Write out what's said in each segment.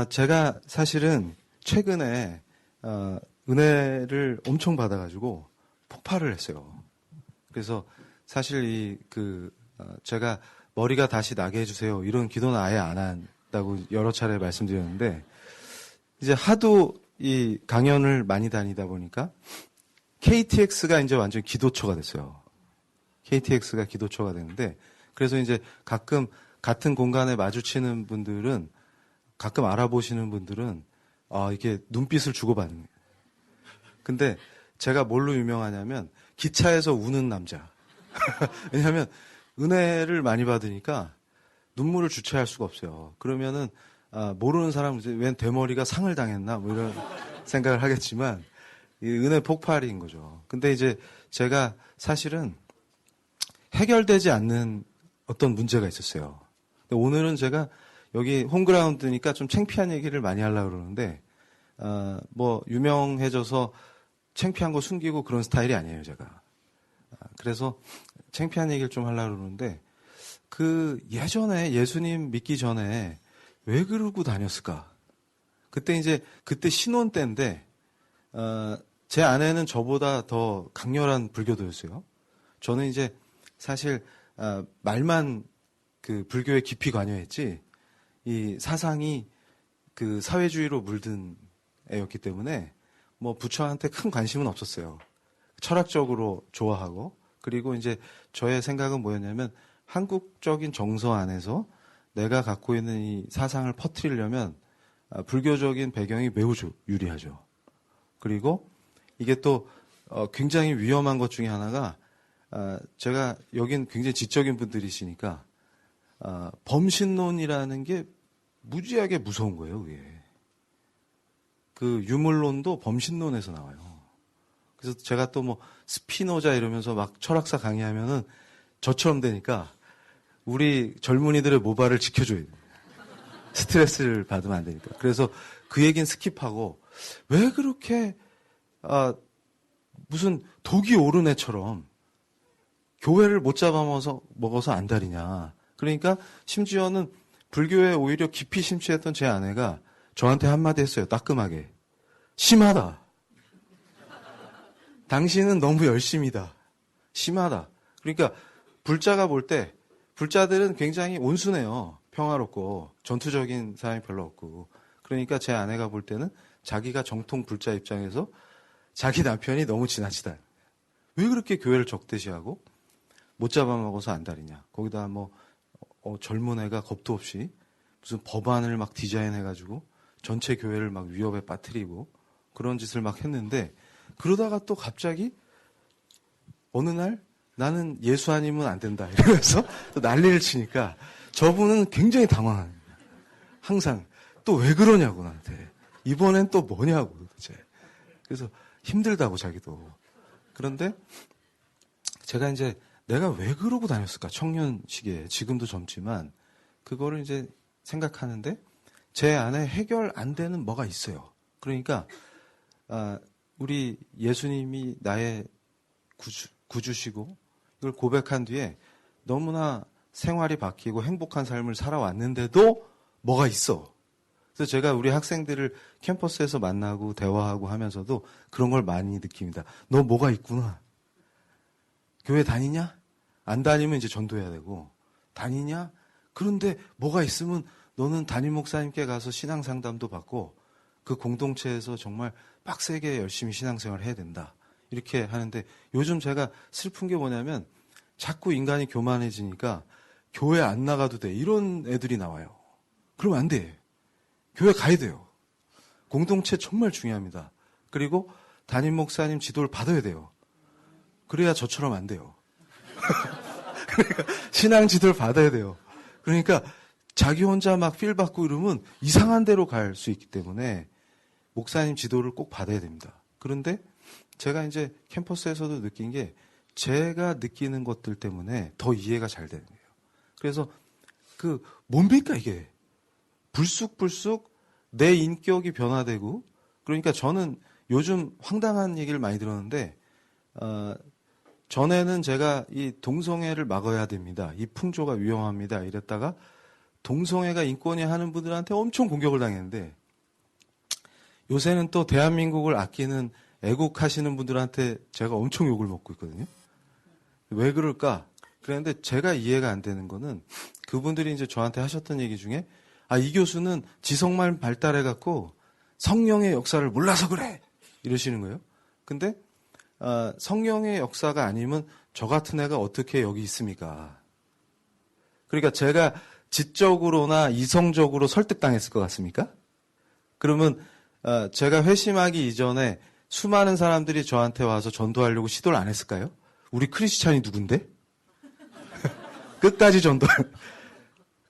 제가 사실은 최근에 은혜를 엄청 받아가지고 폭발을 했어요. 그래서 사실 제가 머리가 다시 나게 해주세요 이런 기도는 아예 안 한다고 여러 차례 말씀드렸는데, 이제 하도 이 강연을 많이 다니다 보니까 KTX가 이제 완전 기도처가 됐어요. KTX가 기도처가 되는데, 그래서 이제 가끔 같은 공간에 마주치는 분들은, 가끔 알아보시는 분들은 이게 눈빛을 주고받는 거예요. 근데 제가 뭘로 유명하냐면 기차에서 우는 남자. 왜냐하면 은혜를 많이 받으니까 눈물을 주체할 수가 없어요. 그러면은 모르는 사람은 웬 대머리가 상을 당했나 뭐 이런 생각을 하겠지만 이 은혜 폭발인 거죠. 근데 이제 제가 사실은 해결되지 않는 어떤 문제가 있었어요. 근데 오늘은 제가 여기 홈그라운드니까 좀 창피한 얘기를 많이 하려고 그러는데, 유명해져서 창피한 거 숨기고 그런 스타일이 아니에요, 제가. 그래서 창피한 얘기를 좀 하려고 그러는데, 예전에 예수님 믿기 전에 왜 그러고 다녔을까? 그때 신혼 때인데, 제 아내는 저보다 더 강렬한 불교도였어요. 저는 이제 사실, 말만 불교에 깊이 관여했지, 이 사상이 사회주의로 물든 애였기 때문에 부처한테 큰 관심은 없었어요. 철학적으로 좋아하고, 그리고 이제 저의 생각은 뭐였냐면 한국적인 정서 안에서 내가 갖고 있는 이 사상을 퍼뜨리려면 불교적인 배경이 매우 유리하죠. 그리고 이게 또 굉장히 위험한 것 중에 하나가, 제가 여긴 굉장히 지적인 분들이시니까 범신론이라는 게 무지하게 무서운 거예요, 그게. 유물론도 범신론에서 나와요. 그래서 제가 또 스피노자 이러면서 막 철학사 강의하면은 저처럼 되니까 우리 젊은이들의 모발을 지켜줘야 돼요. 스트레스를 받으면 안 되니까. 그래서 그 얘기는 스킵하고, 왜 그렇게, 무슨 독이 오른 애처럼 교회를 못 잡아먹어서 안달이냐. 그러니까 심지어는 불교에 오히려 깊이 심취했던 제 아내가 저한테 한마디 했어요. 따끔하게. 심하다. 당신은 너무 열심이다. 심하다. 그러니까 불자가 볼 때, 불자들은 굉장히 온순해요. 평화롭고 전투적인 사람이 별로 없고. 그러니까 제 아내가 볼 때는 자기가 정통 불자 입장에서 자기 남편이 너무 지나치다. 왜 그렇게 교회를 적대시하고 못 잡아먹어서 안달이냐. 거기다 젊은 애가 겁도 없이 무슨 법안을 막 디자인해가지고 전체 교회를 막 위협에 빠뜨리고 그런 짓을 막 했는데, 그러다가 또 갑자기 어느 날 나는 예수 아니면 안 된다 이러면서 또 난리를 치니까 저분은 굉장히 당황해요. 항상 또 왜 그러냐고 나한테. 이번엔 또 뭐냐고 도대체. 그래서 힘들다고 자기도. 그런데 제가 이제 내가 왜 그러고 다녔을까? 청년 시기에. 지금도 젊지만 그거를 이제 생각하는데 제 안에 해결 안 되는 뭐가 있어요. 그러니까 우리 예수님이 나의 구주시고 이걸 고백한 뒤에 너무나 생활이 바뀌고 행복한 삶을 살아왔는데도 뭐가 있어. 그래서 제가 우리 학생들을 캠퍼스에서 만나고 대화하고 하면서도 그런 걸 많이 느낍니다. 너 뭐가 있구나. 교회 다니냐? 안 다니면 이제 전도해야 되고, 다니냐? 그런데 뭐가 있으면 너는 담임 목사님께 가서 신앙 상담도 받고 그 공동체에서 정말 빡세게 열심히 신앙생활을 해야 된다. 이렇게 하는데, 요즘 제가 슬픈 게 뭐냐면 자꾸 인간이 교만해지니까 교회 안 나가도 돼. 이런 애들이 나와요. 그러면 안 돼. 교회 가야 돼요. 공동체 정말 중요합니다. 그리고 담임 목사님 지도를 받아야 돼요. 그래야 저처럼 안 돼요. 그러니까 신앙 지도를 받아야 돼요. 그러니까 자기 혼자 막 필 받고 이러면 이상한 데로 갈 수 있기 때문에 목사님 지도를 꼭 받아야 됩니다. 그런데 제가 이제 캠퍼스에서도 느낀 게, 제가 느끼는 것들 때문에 더 이해가 잘 되는 거예요. 그래서 뭡니까 이게? 불쑥불쑥 내 인격이 변화되고, 그러니까 저는 요즘 황당한 얘기를 많이 들었는데, 전에는 제가 이 동성애를 막아야 됩니다. 이 풍조가 위험합니다. 이랬다가 동성애가 인권이 하는 분들한테 엄청 공격을 당했는데 요새는 또 대한민국을 아끼는 애국하시는 분들한테 제가 엄청 욕을 먹고 있거든요. 왜 그럴까? 그런데 제가 이해가 안 되는 거는 그분들이 이제 저한테 하셨던 얘기 중에 이 교수는 지성만 발달해갖고 성령의 역사를 몰라서 그래! 이러시는 거예요. 근데 성령의 역사가 아니면 저 같은 애가 어떻게 여기 있습니까? 그러니까 제가 지적으로나 이성적으로 설득당했을 것 같습니까? 그러면 제가 회심하기 이전에 수많은 사람들이 저한테 와서 전도하려고 시도를 안 했을까요? 우리 크리스찬이 누군데? 끝까지 전도할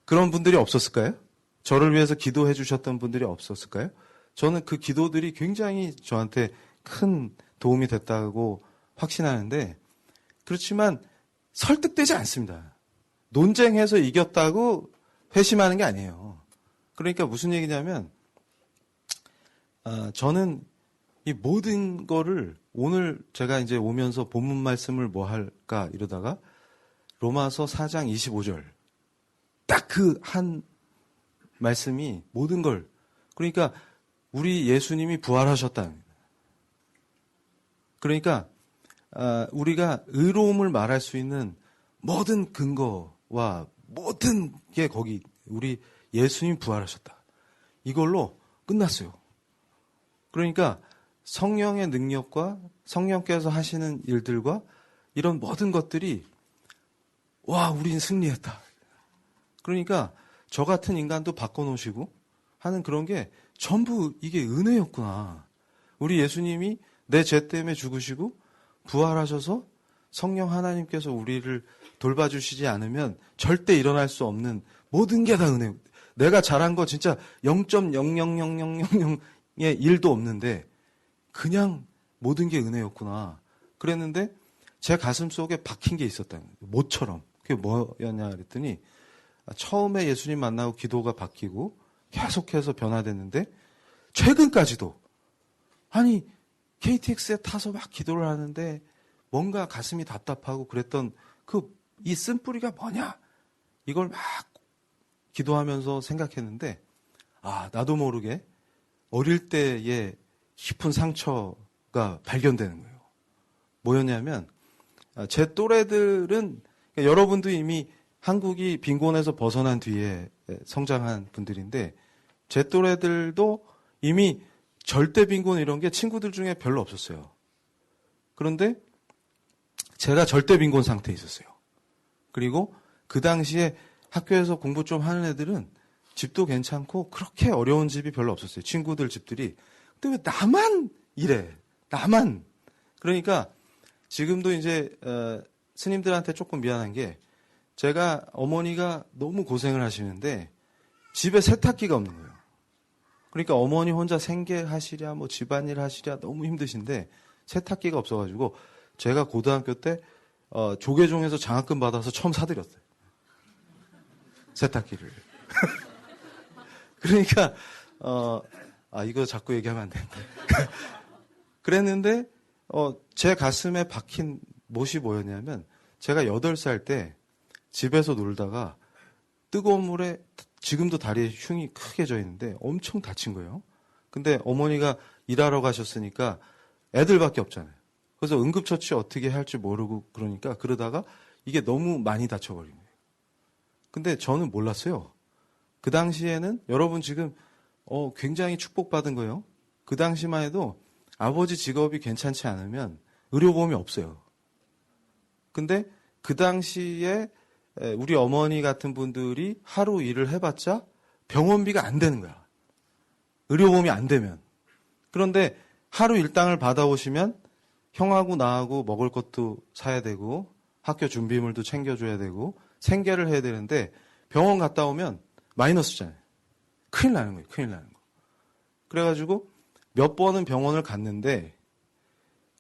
그런 분들이 없었을까요? 저를 위해서 기도해 주셨던 분들이 없었을까요? 저는 그 기도들이 굉장히 저한테 큰 도움이 됐다고 확신하는데 그렇지만 설득되지 않습니다. 논쟁해서 이겼다고 회심하는 게 아니에요. 그러니까 무슨 얘기냐면 저는 이 모든 거를 오늘 제가 이제 오면서 본문 말씀을 뭐 할까 이러다가 로마서 4장 25절 딱 그 한 말씀이 모든 걸 그러니까 우리 예수님이 부활하셨다. 그러니까 우리가 의로움을 말할 수 있는 모든 근거와 모든 게 거기 우리 예수님 부활하셨다. 이걸로 끝났어요. 그러니까 성령의 능력과 성령께서 하시는 일들과 이런 모든 것들이 우린 승리했다. 그러니까 저 같은 인간도 바꿔놓으시고 하는 그런 게 전부 이게 은혜였구나. 우리 예수님이 내 죄 때문에 죽으시고 부활하셔서 성령 하나님께서 우리를 돌봐주시지 않으면 절대 일어날 수 없는 모든 게 다 은혜. 내가 잘한 거 진짜 0.0000000의 1도 없는데 그냥 모든 게 은혜였구나. 그랬는데 제 가슴 속에 박힌 게 있었다는 거예요. 모처럼. 그게 뭐였냐 그랬더니 처음에 예수님 만나고 기도가 바뀌고 계속해서 변화됐는데 최근까지도 아니 KTX에 타서 막 기도를 하는데 뭔가 가슴이 답답하고 그랬던 이 쓴뿌리가 뭐냐 이걸 막 기도하면서 생각했는데 나도 모르게 어릴 때의 깊은 상처가 발견되는 거예요. 뭐였냐면 제 또래들은 여러분도 이미 한국이 빈곤에서 벗어난 뒤에 성장한 분들인데 제 또래들도 이미 절대 빈곤 이런 게 친구들 중에 별로 없었어요. 그런데 제가 절대 빈곤 상태에 있었어요. 그리고 그 당시에 학교에서 공부 좀 하는 애들은 집도 괜찮고 그렇게 어려운 집이 별로 없었어요. 친구들 집들이. 근데 왜 나만 이래? 나만. 그러니까 지금도 이제 스님들한테 조금 미안한 게 제가 어머니가 너무 고생을 하시는데 집에 세탁기가 없는 거예요. 그러니까 어머니 혼자 생계하시랴 뭐 집안일 하시랴 너무 힘드신데 세탁기가 없어가지고 제가 고등학교 때 조계종에서 장학금 받아서 처음 사드렸어요. 세탁기를. 그러니까 이거 자꾸 얘기하면 안 되는데. 그랬는데 제 가슴에 박힌 못이 뭐였냐면 제가 8살 때 집에서 놀다가 뜨거운 물에 지금도 다리에 흉이 크게 져 있는데 엄청 다친 거예요. 근데 어머니가 일하러 가셨으니까 애들밖에 없잖아요. 그래서 응급처치 어떻게 할지 모르고 그러다가 이게 너무 많이 다쳐버린 거예요. 근데 저는 몰랐어요. 그 당시에는 여러분 지금 굉장히 축복받은 거예요. 그 당시만 해도 아버지 직업이 괜찮지 않으면 의료보험이 없어요. 근데 그 당시에 우리 어머니 같은 분들이 하루 일을 해봤자 병원비가 안 되는 거야. 의료보험이 안 되면. 그런데 하루 일당을 받아오시면 형하고 나하고 먹을 것도 사야 되고 학교 준비물도 챙겨줘야 되고 생계를 해야 되는데 병원 갔다 오면 마이너스잖아요. 큰일 나는 거예요. 큰일 나는 거. 그래가지고 몇 번은 병원을 갔는데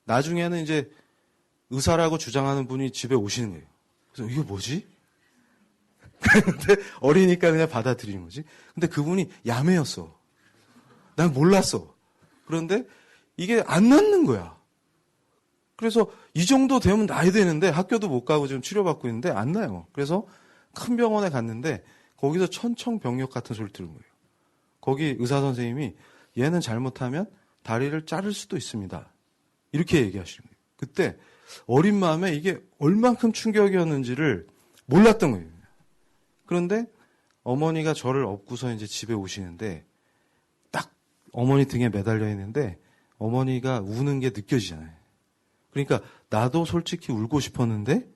나중에는 이제 의사라고 주장하는 분이 집에 오시는 거예요. 그래서 이게 뭐지? 근데 어리니까 그냥 받아들이는 거지. 근데 그분이 야매였어. 난 몰랐어. 그런데 이게 안 낫는 거야. 그래서 이 정도 되면 나야 되는데 학교도 못 가고 지금 치료받고 있는데 안 나요. 그래서 큰 병원에 갔는데 거기서 천청병력 같은 소리 들은 거예요. 거기 의사 선생님이 얘는 잘못하면 다리를 자를 수도 있습니다. 이렇게 얘기하시는 거예요. 그때 어린 마음에 이게 얼만큼 충격이었는지를 몰랐던 거예요. 그런데 어머니가 저를 업고서 이제 집에 오시는데 딱 어머니 등에 매달려 있는데 어머니가 우는 게 느껴지잖아요. 그러니까 나도 솔직히 울고 싶었는데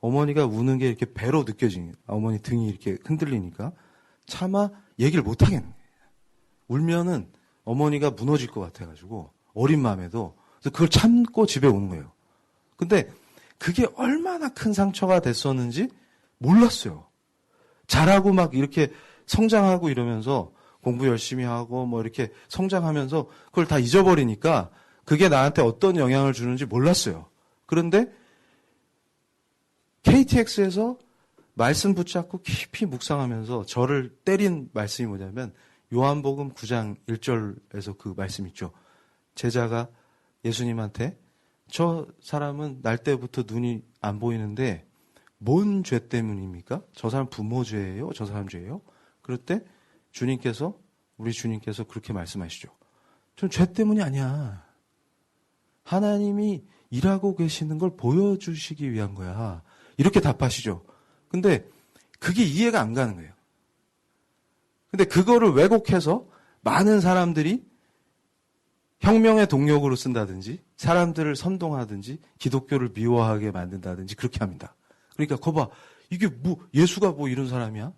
어머니가 우는 게 이렇게 배로 느껴지는 거예요. 어머니 등이 이렇게 흔들리니까 차마 얘기를 못 하겠는 거예요. 울면은 어머니가 무너질 것 같아가지고 어린 마음에도 그래서 그걸 참고 집에 오는 거예요. 근데 그게 얼마나 큰 상처가 됐었는지 몰랐어요. 잘하고 막 이렇게 성장하고 이러면서 공부 열심히 하고 뭐 이렇게 성장하면서 그걸 다 잊어버리니까 그게 나한테 어떤 영향을 주는지 몰랐어요. 그런데 KTX에서 말씀 붙잡고 깊이 묵상하면서 저를 때린 말씀이 뭐냐면 요한복음 9장 1절에서 그 말씀 있죠. 제자가 예수님한테 저 사람은 날 때부터 눈이 안 보이는데 뭔 죄 때문입니까? 저 사람 부모 죄예요? 저 사람 죄예요? 그럴 때 우리 주님께서 그렇게 말씀하시죠. 전 죄 때문이 아니야. 하나님이 일하고 계시는 걸 보여주시기 위한 거야. 이렇게 답하시죠. 근데 그게 이해가 안 가는 거예요. 근데 그거를 왜곡해서 많은 사람들이 혁명의 동력으로 쓴다든지 사람들을 선동하든지 기독교를 미워하게 만든다든지 그렇게 합니다. 그러니까 거봐 이게 뭐 예수가 뭐 이런 사람이야?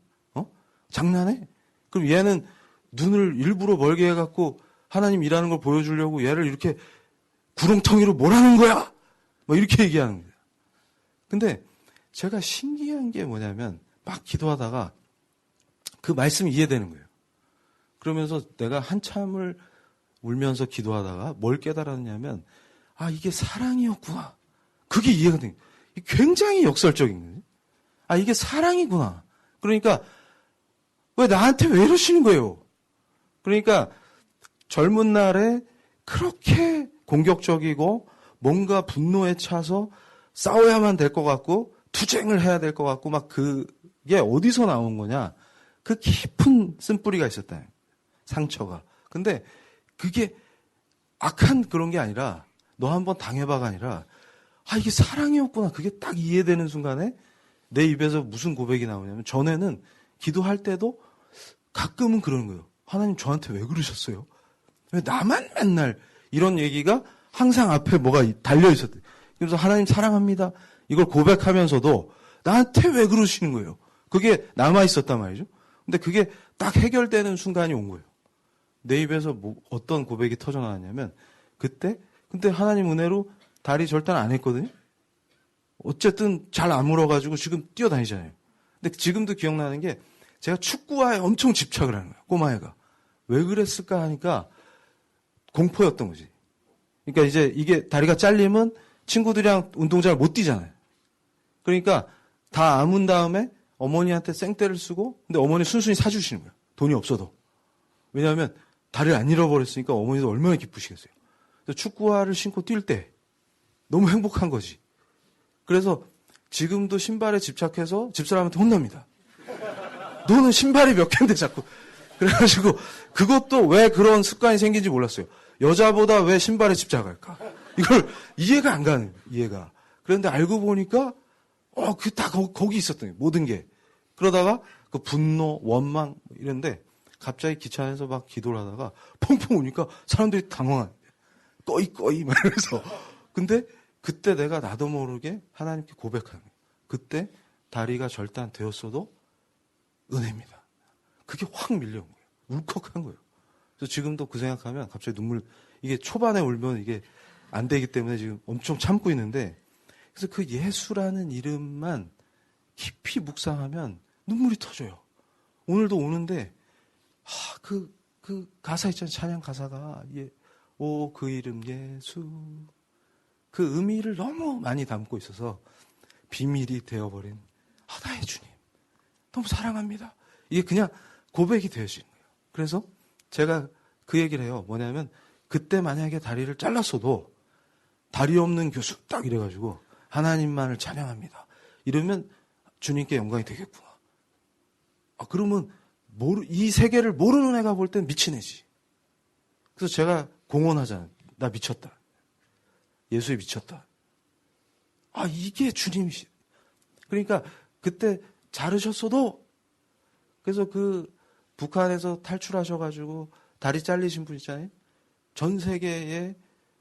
장난해? 그럼 얘는 눈을 일부러 멀게 해갖고 하나님 일하는 걸 보여주려고 얘를 이렇게 구렁텅이로 몰아는 거야? 뭐 이렇게 얘기하는 거예요. 근데 제가 신기한 게 뭐냐면 막 기도하다가 그 말씀이 이해되는 거예요. 그러면서 내가 한참을 울면서 기도하다가 뭘 깨달았냐면 이게 사랑이었구나. 그게 이해가 돼요. 굉장히 역설적인 거예요. 이게 사랑이구나. 그러니까 왜 나한테 왜 이러시는 거예요? 그러니까 젊은 날에 그렇게 공격적이고 뭔가 분노에 차서 싸워야만 될 것 같고 투쟁을 해야 될 것 같고 막 그게 어디서 나온 거냐? 그 깊은 쓴뿌리가 있었다. 상처가. 근데 그게 악한 그런 게 아니라 너 한번 당해봐가 아니라 이게 사랑이었구나. 그게 딱 이해되는 순간에 내 입에서 무슨 고백이 나오냐면 전에는 기도할 때도 가끔은 그러는 거예요. 하나님 저한테 왜 그러셨어요? 왜 나만 맨날 이런 얘기가 항상 앞에 뭐가 달려 있었대. 그래서 하나님 사랑합니다. 이걸 고백하면서도 나한테 왜 그러시는 거예요? 그게 남아 있었단 말이죠. 근데 그게 딱 해결되는 순간이 온 거예요. 내 입에서 어떤 고백이 터져 나왔냐면 근데 하나님 은혜로 다리 절단 안 했거든요. 어쨌든 잘 안 물어가지고 지금 뛰어다니잖아요. 근데 지금도 기억나는 게 제가 축구화에 엄청 집착을 하는 거예요. 꼬마애가. 왜 그랬을까 하니까 공포였던 거지. 그러니까 이제 이게 다리가 잘리면 친구들이랑 운동장을 못 뛰잖아요. 그러니까 다 아문 다음에 어머니한테 생떼를 쓰고 근데 어머니 순순히 사주시는 거예요. 돈이 없어도. 왜냐하면 다리를 안 잃어버렸으니까 어머니도 얼마나 기쁘시겠어요. 그래서 축구화를 신고 뛸 때 너무 행복한 거지. 그래서 지금도 신발에 집착해서 집사람한테 혼납니다. 너는 신발이 몇 개인데 자꾸. 그래가지고 그것도 왜 그런 습관이 생긴지 몰랐어요. 여자보다 왜 신발에 집착할까? 이걸 이해가 안 가는 거예요. 이해가. 그런데 알고 보니까 그 다 거기 있었던 거예요. 모든 게. 그러다가 그 분노, 원망 이런데 갑자기 기차 안에서 막 기도를 하다가 펑펑 오니까 사람들이 당황한 꺼이 막 이러면서. 근데 그때 내가 나도 모르게 하나님께 고백하는 거예요. 그때 다리가 절단되었어도 은혜입니다. 그게 확 밀려온 거예요. 울컥한 거예요. 그래서 지금도 그 생각하면 갑자기 이게 초반에 울면 이게 안 되기 때문에 지금 엄청 참고 있는데 그래서 그 예수라는 이름만 깊이 묵상하면 눈물이 터져요. 오늘도 오는데 그 가사 있잖아요. 찬양 가사가 그 이름 예수 그 의미를 너무 많이 담고 있어서 비밀이 되어버린 나의 주님 너무 사랑합니다. 이게 그냥 고백이 되어지는 거예요. 그래서 제가 그 얘기를 해요. 뭐냐면 그때 만약에 다리를 잘랐어도 다리 없는 교수 딱 이래가지고 하나님만을 찬양합니다. 이러면 주님께 영광이 되겠구나. 그러면 이 세계를 모르는 애가 볼 땐 미친 애지. 그래서 제가 공언하잖아요. 나 미쳤다. 예수에 미쳤다. 이게 주님이시. 그러니까 그때 자르셨어도, 그래서 그 북한에서 탈출하셔가지고 다리 잘리신 분 있잖아요. 전 세계에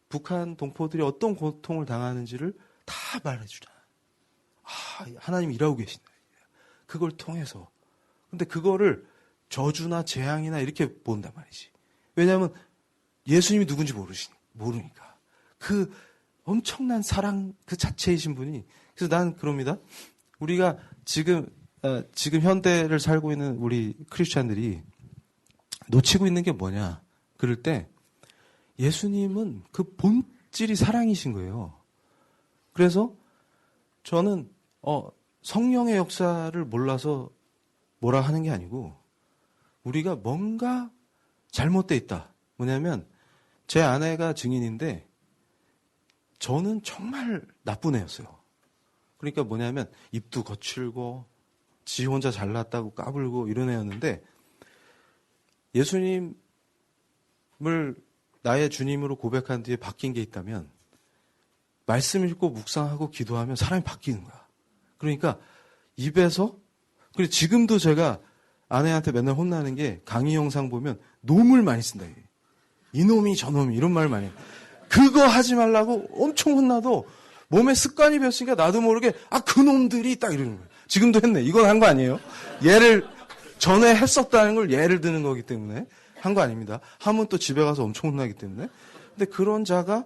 북한 동포들이 어떤 고통을 당하는지를 다 말해주잖아. 하나님 일하고 계신다. 그걸 통해서. 근데 그거를 저주나 재앙이나 이렇게 본단 말이지. 왜냐하면 예수님이 누군지 모르니까. 그 엄청난 사랑 그 자체이신 분이. 그래서 난 그럽니다. 우리가 지금 현대를 살고 있는 우리 크리스찬들이 놓치고 있는 게 뭐냐. 그럴 때 예수님은 그 본질이 사랑이신 거예요. 그래서 저는 성령의 역사를 몰라서 뭐라 하는 게 아니고 우리가 뭔가 잘못돼 있다. 뭐냐면 제 아내가 증인인데 저는 정말 나쁜 애였어요. 그러니까 뭐냐면 입도 거칠고 지 혼자 잘났다고 까불고 이런 애였는데 예수님을 나의 주님으로 고백한 뒤에 바뀐 게 있다면 말씀 읽고 묵상하고 기도하면 사람이 바뀌는 거야. 그러니까 입에서, 그리고 지금도 제가 아내한테 맨날 혼나는 게 강의 영상 보면 놈을 많이 쓴다. 이놈이 저놈이 이런 말을 많이 해. 그거 하지 말라고 엄청 혼나도 몸에 습관이 배었으니까 나도 모르게 그놈들이 딱 이러는 거예요. 지금도 했네. 이건 한 거 아니에요. 예를 전에 했었다는 걸 예를 드는 거기 때문에 한 거 아닙니다. 하면 또 집에 가서 엄청 혼나기 때문에. 근데 그런 자가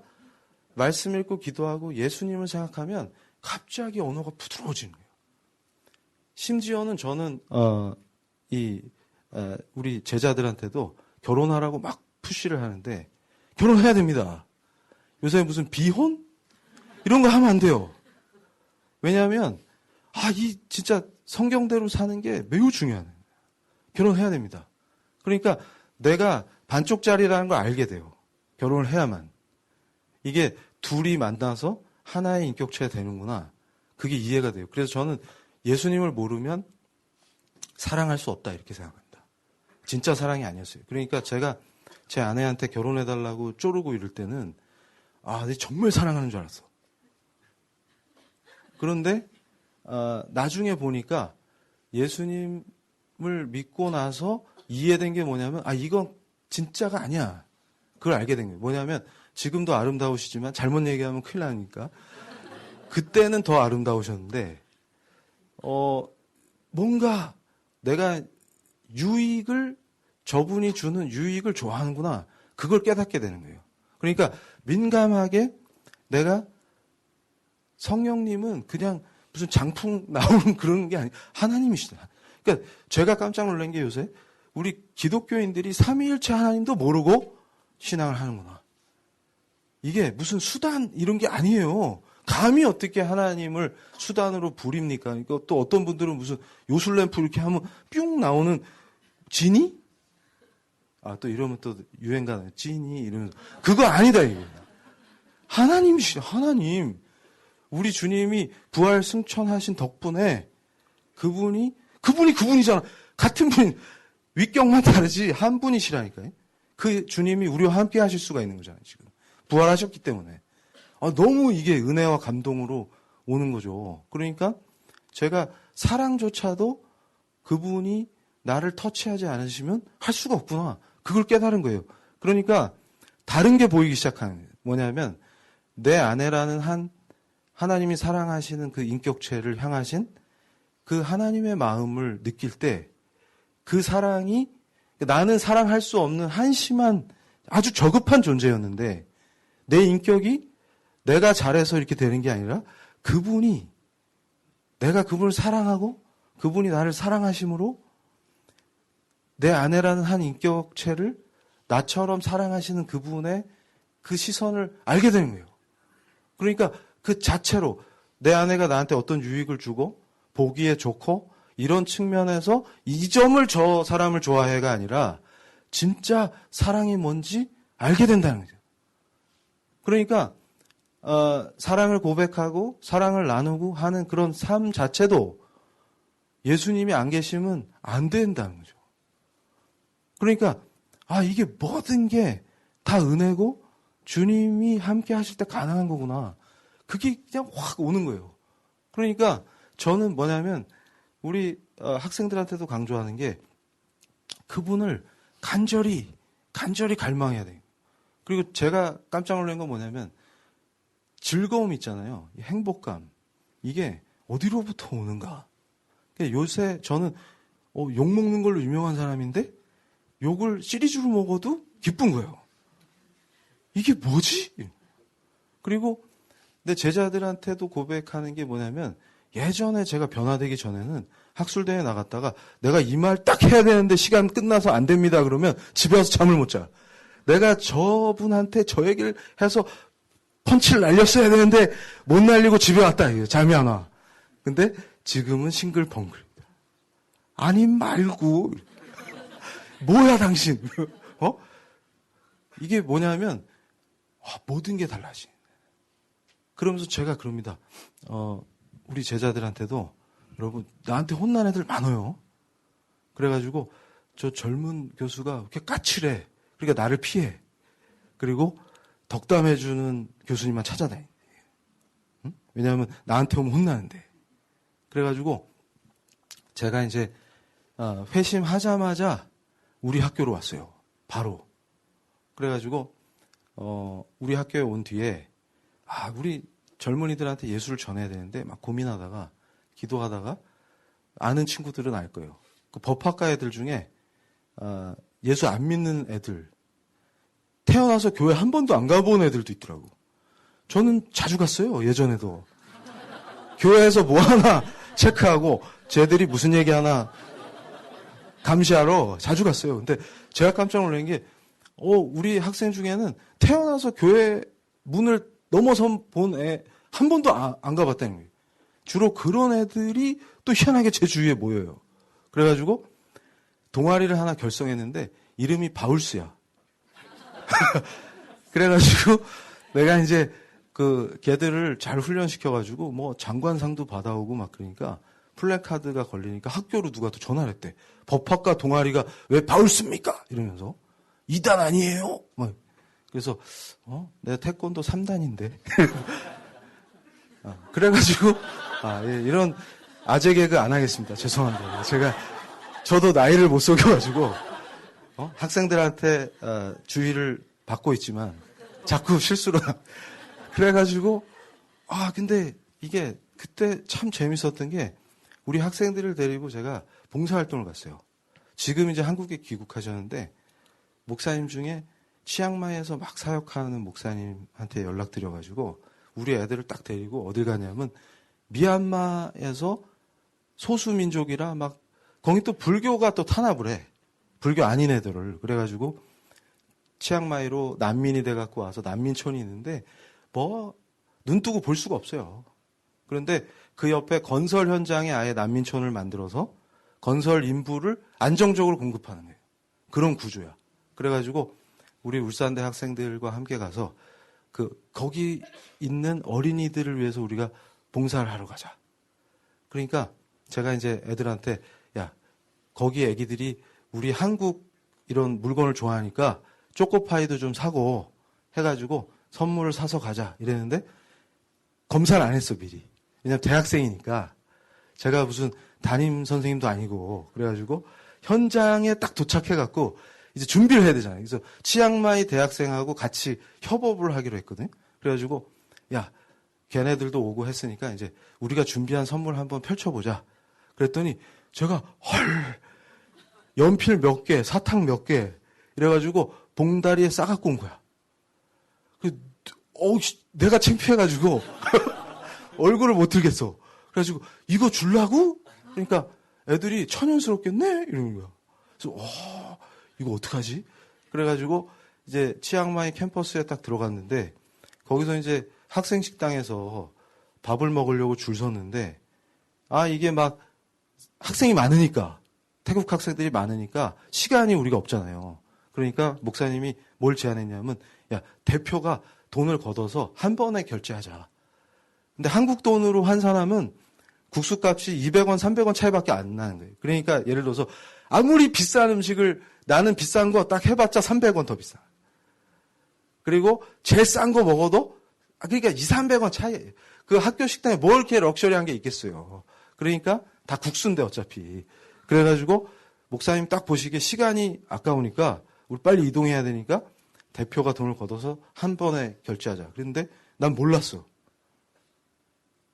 말씀 읽고 기도하고 예수님을 생각하면 갑자기 언어가 부드러워지는 거예요. 심지어는 저는 우리 제자들한테도 결혼하라고 막 푸시를 하는데 결혼해야 됩니다. 요새 무슨 비혼? 이런 거 하면 안 돼요. 왜냐하면 진짜 성경대로 사는 게 매우 중요한 거예요. 결혼해야 됩니다. 그러니까 내가 반쪽짜리라는 걸 알게 돼요. 결혼을 해야만. 이게 둘이 만나서 하나의 인격체가 되는구나. 그게 이해가 돼요. 그래서 저는 예수님을 모르면 사랑할 수 없다 이렇게 생각합니다. 진짜 사랑이 아니었어요. 그러니까 제가 제 아내한테 결혼해달라고 쪼르고 이럴 때는 내가 정말 사랑하는 줄 알았어. 그런데 나중에 보니까 예수님을 믿고 나서 이해된 게 뭐냐면 이건 진짜가 아니야. 그걸 알게 된 거예요. 뭐냐면 지금도 아름다우시지만 잘못 얘기하면 큰일 나니까 그때는 더 아름다우셨는데 뭔가 내가 저분이 주는 유익을 좋아하는구나. 그걸 깨닫게 되는 거예요. 그러니까 민감하게 내가 성령님은 그냥 무슨 장풍 나오는 그런 게 아니에요. 하나님이시다. 그러니까 제가 깜짝 놀란 게 요새 우리 기독교인들이 삼위일체 하나님도 모르고 신앙을 하는구나. 이게 무슨 수단 이런 게 아니에요. 감히 어떻게 하나님을 수단으로 부립니까? 또 어떤 분들은 무슨 요술램프 이렇게 하면 뿅 나오는 지니? 또 이러면 또 유행가나요. 지니 이러면서 그거 아니다 이거. 하나님이시죠. 하나님. 우리 주님이 부활 승천하신 덕분에 그분이잖아. 같은 분 윗격만 다르지 한 분이시라니까요. 그 주님이 우리와 함께 하실 수가 있는 거잖아요. 지금 부활하셨기 때문에. 너무 이게 은혜와 감동으로 오는 거죠. 그러니까 제가 사랑조차도 그분이 나를 터치하지 않으시면 할 수가 없구나. 그걸 깨달은 거예요. 그러니까 다른 게 보이기 시작하는 거예요. 뭐냐면 내 아내라는 하나님이 사랑하시는 그 인격체를 향하신 그 하나님의 마음을 느낄 때 그 사랑이 나는 사랑할 수 없는 한심한 아주 저급한 존재였는데 내 인격이 내가 잘해서 이렇게 되는 게 아니라 내가 그분을 사랑하고 그분이 나를 사랑하심으로 내 아내라는 한 인격체를 나처럼 사랑하시는 그분의 그 시선을 알게 되는 거예요. 그러니까 그 자체로 내 아내가 나한테 어떤 유익을 주고 보기에 좋고 이런 측면에서 이 점을 저 사람을 좋아해가 아니라 진짜 사랑이 뭔지 알게 된다는 거죠. 그러니까 사랑을 고백하고 사랑을 나누고 하는 그런 삶 자체도 예수님이 안 계시면 안 된다는 거죠. 그러니까 이게 모든 게 다 은혜고 주님이 함께 하실 때 가능한 거구나. 그게 그냥 확 오는 거예요. 그러니까 저는 뭐냐면 우리 학생들한테도 강조하는 게 그분을 간절히 갈망해야 돼요. 그리고 제가 깜짝 놀란 건 뭐냐면 즐거움 있잖아요. 행복감. 이게 어디로부터 오는가. 그러니까 요새 저는 욕 먹는 걸로 유명한 사람인데 욕을 시리즈로 먹어도 기쁜 거예요. 이게 뭐지? 그리고 내 제자들한테도 고백하는 게 뭐냐면 예전에 제가 변화되기 전에는 학술대회 나갔다가 내가 이 말 딱 해야 되는데 시간 끝나서 안 됩니다. 그러면 집에 와서 잠을 못 자. 내가 저분한테 저 얘기를 해서 펀치를 날렸어야 되는데 못 날리고 집에 왔다. 잠이 안 와. 근데 지금은 싱글벙글. 아니 말고 뭐야 당신. 이게 뭐냐면 모든 게 달라지네. 그러면서 제가 그럽니다. 우리 제자들한테도 여러분 나한테 혼난 애들 많아요. 그래가지고 저 젊은 교수가 이렇게 까칠해. 그러니까 나를 피해. 그리고 덕담해주는 교수님만 찾아다니. 응? 왜냐하면 나한테 오면 혼나는데. 그래가지고 제가 이제 회심하자마자 우리 학교로 왔어요. 바로. 그래가지고 우리 학교에 온 뒤에 우리 젊은이들한테 예수를 전해야 되는데 막 고민하다가 기도하다가 아는 친구들은 알 거예요. 그 법학과 애들 중에 예수 안 믿는 애들 태어나서 교회 한 번도 안 가본 애들도 있더라고. 저는 자주 갔어요. 예전에도. 교회에서 뭐 하나 체크하고 쟤들이 무슨 얘기 하나 감시하러 자주 갔어요. 근데 제가 깜짝 놀란 게 우리 학생 중에는 태어나서 교회 문을 넘어서 본 애 한 번도 안 가봤다는 거예요. 주로 그런 애들이 또 희한하게 제 주위에 모여요. 그래가지고 동아리를 하나 결성했는데 이름이 바울스야. 그래가지고 내가 이제 걔들을 잘 훈련시켜가지고 뭐 장관상도 받아오고 막 그러니까 플래카드가 걸리니까 학교로 누가 또 전화를 했대. 법학과 동아리가 왜 바울스입니까? 이러면서. 2단 아니에요? 막. 그래서 내가 태권도 3단인데. 그래가지고 이런 아재 개그 안 하겠습니다. 죄송한데. 저도 나이를 못 속여가지고 학생들한테 주의를 받고 있지만 자꾸 실수로 그래가지고 근데 이게 그때 참 재밌었던 게 우리 학생들을 데리고 제가 봉사활동을 갔어요. 지금 이제 한국에 귀국하셨는데 목사님 중에 치앙마이에서 막 사역하는 목사님한테 연락드려가지고 우리 애들을 딱 데리고 어딜 가냐면 미얀마에서 소수민족이라 막 거기 또 불교가 또 탄압을 해. 불교 아닌 애들을. 그래가지고 치앙마이로 난민이 돼갖고 와서 난민촌이 있는데 뭐 눈 뜨고 볼 수가 없어요. 그런데 그 옆에 건설 현장에 아예 난민촌을 만들어서 건설 인부를 안정적으로 공급하는 거예요. 그런 구조야. 그래가지고 우리 울산대 학생들과 함께 가서 거기 있는 어린이들을 위해서 우리가 봉사를 하러 가자. 그러니까 제가 이제 애들한테 거기 애기들이 우리 한국 이런 물건을 좋아하니까 초코파이도 좀 사고 해가지고 선물을 사서 가자 이랬는데 검사를 안 했어 미리. 왜냐면 대학생이니까 제가 무슨 담임 선생님도 아니고 그래가지고 현장에 딱 도착해갖고 이제 준비를 해야 되잖아요. 그래서 치앙마이 대학생하고 같이 협업을 하기로 했거든요. 그래가지고 걔네들도 오고 했으니까 이제 우리가 준비한 선물 한번 펼쳐보자. 그랬더니 제가 연필 몇 개, 사탕 몇 개 이래가지고 봉다리에 싸갖고 온 거야. 내가 창피해가지고 얼굴을 못 들겠어. 그래가지고 이거 줄라고? 그러니까 애들이 천연스럽게 네 이러는 거야. 그래서 이거 어떡하지? 그래가지고 이제 치앙마이 캠퍼스에 딱 들어갔는데 거기서 이제 학생 식당에서 밥을 먹으려고 줄 섰는데 이게 막 학생이 많으니까 태국 학생들이 많으니까 시간이 우리가 없잖아요. 그러니까 목사님이 뭘 제안했냐면 대표가 돈을 걷어서 한 번에 결제하자. 근데 한국 돈으로 한 사람은 국수값이 200원, 300원 차이밖에 안 나는 거예요. 그러니까 예를 들어서 아무리 비싼 음식을 나는 비싼 거 딱 해봤자 300원 더 비싸. 그리고 제일 싼 거 먹어도 그러니까 2, 300원 차이예요. 그 학교 식당에 뭘 이렇게 럭셔리한 게 있겠어요. 그러니까 다 국수인데 어차피. 그래가지고 목사님 딱 보시기에 시간이 아까우니까 우리 빨리 이동해야 되니까 대표가 돈을 걷어서 한 번에 결제하자. 그런데 난 몰랐어.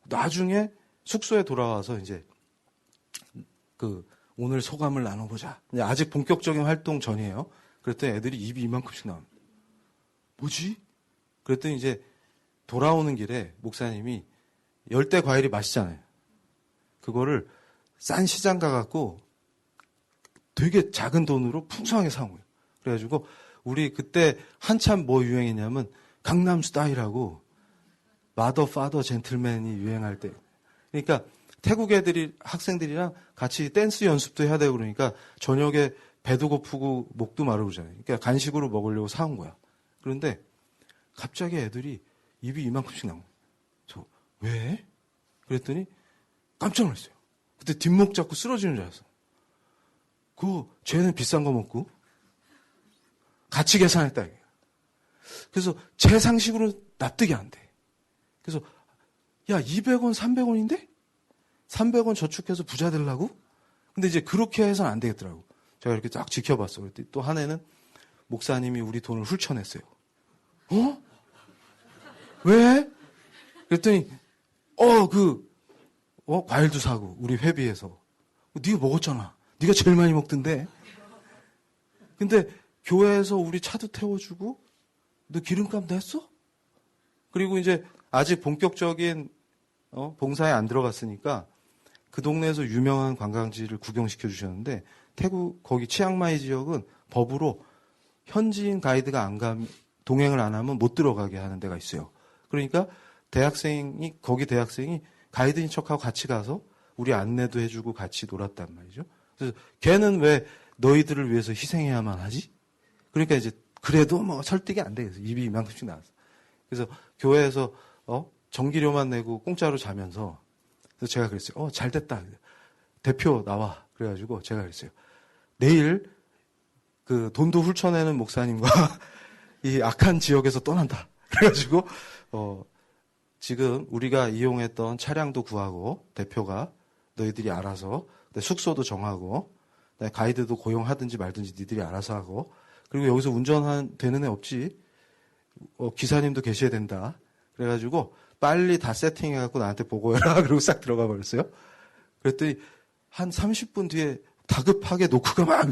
나중에 숙소에 돌아와서 이제 오늘 소감을 나눠보자. 아직 본격적인 활동 전이에요. 그랬더니 애들이 입이 이만큼씩 나옵니다. 뭐지? 그랬더니 이제 돌아오는 길에 목사님이 열대 과일이 맛있잖아요. 그거를 싼 시장 가갖고 되게 작은 돈으로 풍성하게 사온 거예요. 그래가지고 우리 그때 한참 뭐 유행했냐면 강남 스타일하고 마더 파더 젠틀맨이 유행할 때. 그러니까 태국 애들이 학생들이랑 같이 댄스 연습도 해야 되고 그러니까 저녁에 배도 고프고 목도 마르고 그러잖아요. 그러니까 간식으로 먹으려고 사온 거야. 그런데 갑자기 애들이 입이 이만큼씩 나온 거예요. 저 왜? 그랬더니 깜짝 놀랐어요. 그때 뒷목 잡고 쓰러지는 줄 알았어. 쟤는 비싼 거 먹고 같이 계산했다. 그래서 제 상식으로 납득이 안 돼. 그래서 야 200원 300원인데 300원 저축해서 부자 되려고? 근데 이제 그렇게 해서는 안 되겠더라고. 제가 이렇게 딱 지켜봤어. 그랬더니 또 한 해는 목사님이 우리 돈을 훌쳐냈어요. 어? 왜? 그랬더니 과일도 사고 우리 회비에서 네가 먹었잖아. 네가 제일 많이 먹던데. 근데 교회에서 우리 차도 태워주고 너 기름값 냈어? 그리고 이제 아직 본격적인 봉사에 안 들어갔으니까 그 동네에서 유명한 관광지를 구경시켜 주셨는데 태국 거기 치앙마이 지역은 법으로 현지인 가이드가 안 가면 동행을 안 하면 못 들어가게 하는 데가 있어요. 그러니까 거기 대학생이 가이드인 척하고 같이 가서 우리 안내도 해주고 같이 놀았단 말이죠. 그래서 걔는 왜 너희들을 위해서 희생해야만 하지? 그러니까 이제 그래도 뭐 설득이 안 되겠어. 입이 이만큼씩 나왔어. 그래서 교회에서 전기료만 내고 공짜로 자면서 그래서 제가 그랬어요. 잘 됐다. 대표 나와. 그래가지고 제가 그랬어요. 내일 그 돈도 훌쳐내는 목사님과 이 악한 지역에서 떠난다. 그래가지고 지금 우리가 이용했던 차량도 구하고 대표가 너희들이 알아서 숙소도 정하고 가이드도 고용하든지 말든지 니들이 알아서 하고 그리고 여기서 되는 애 없지. 기사님도 계셔야 된다. 그래가지고 빨리 다 세팅해갖고 나한테 보고해라. 그리고 싹 들어가 버렸어요. 그랬더니 한 30분 뒤에 다급하게 노크가 막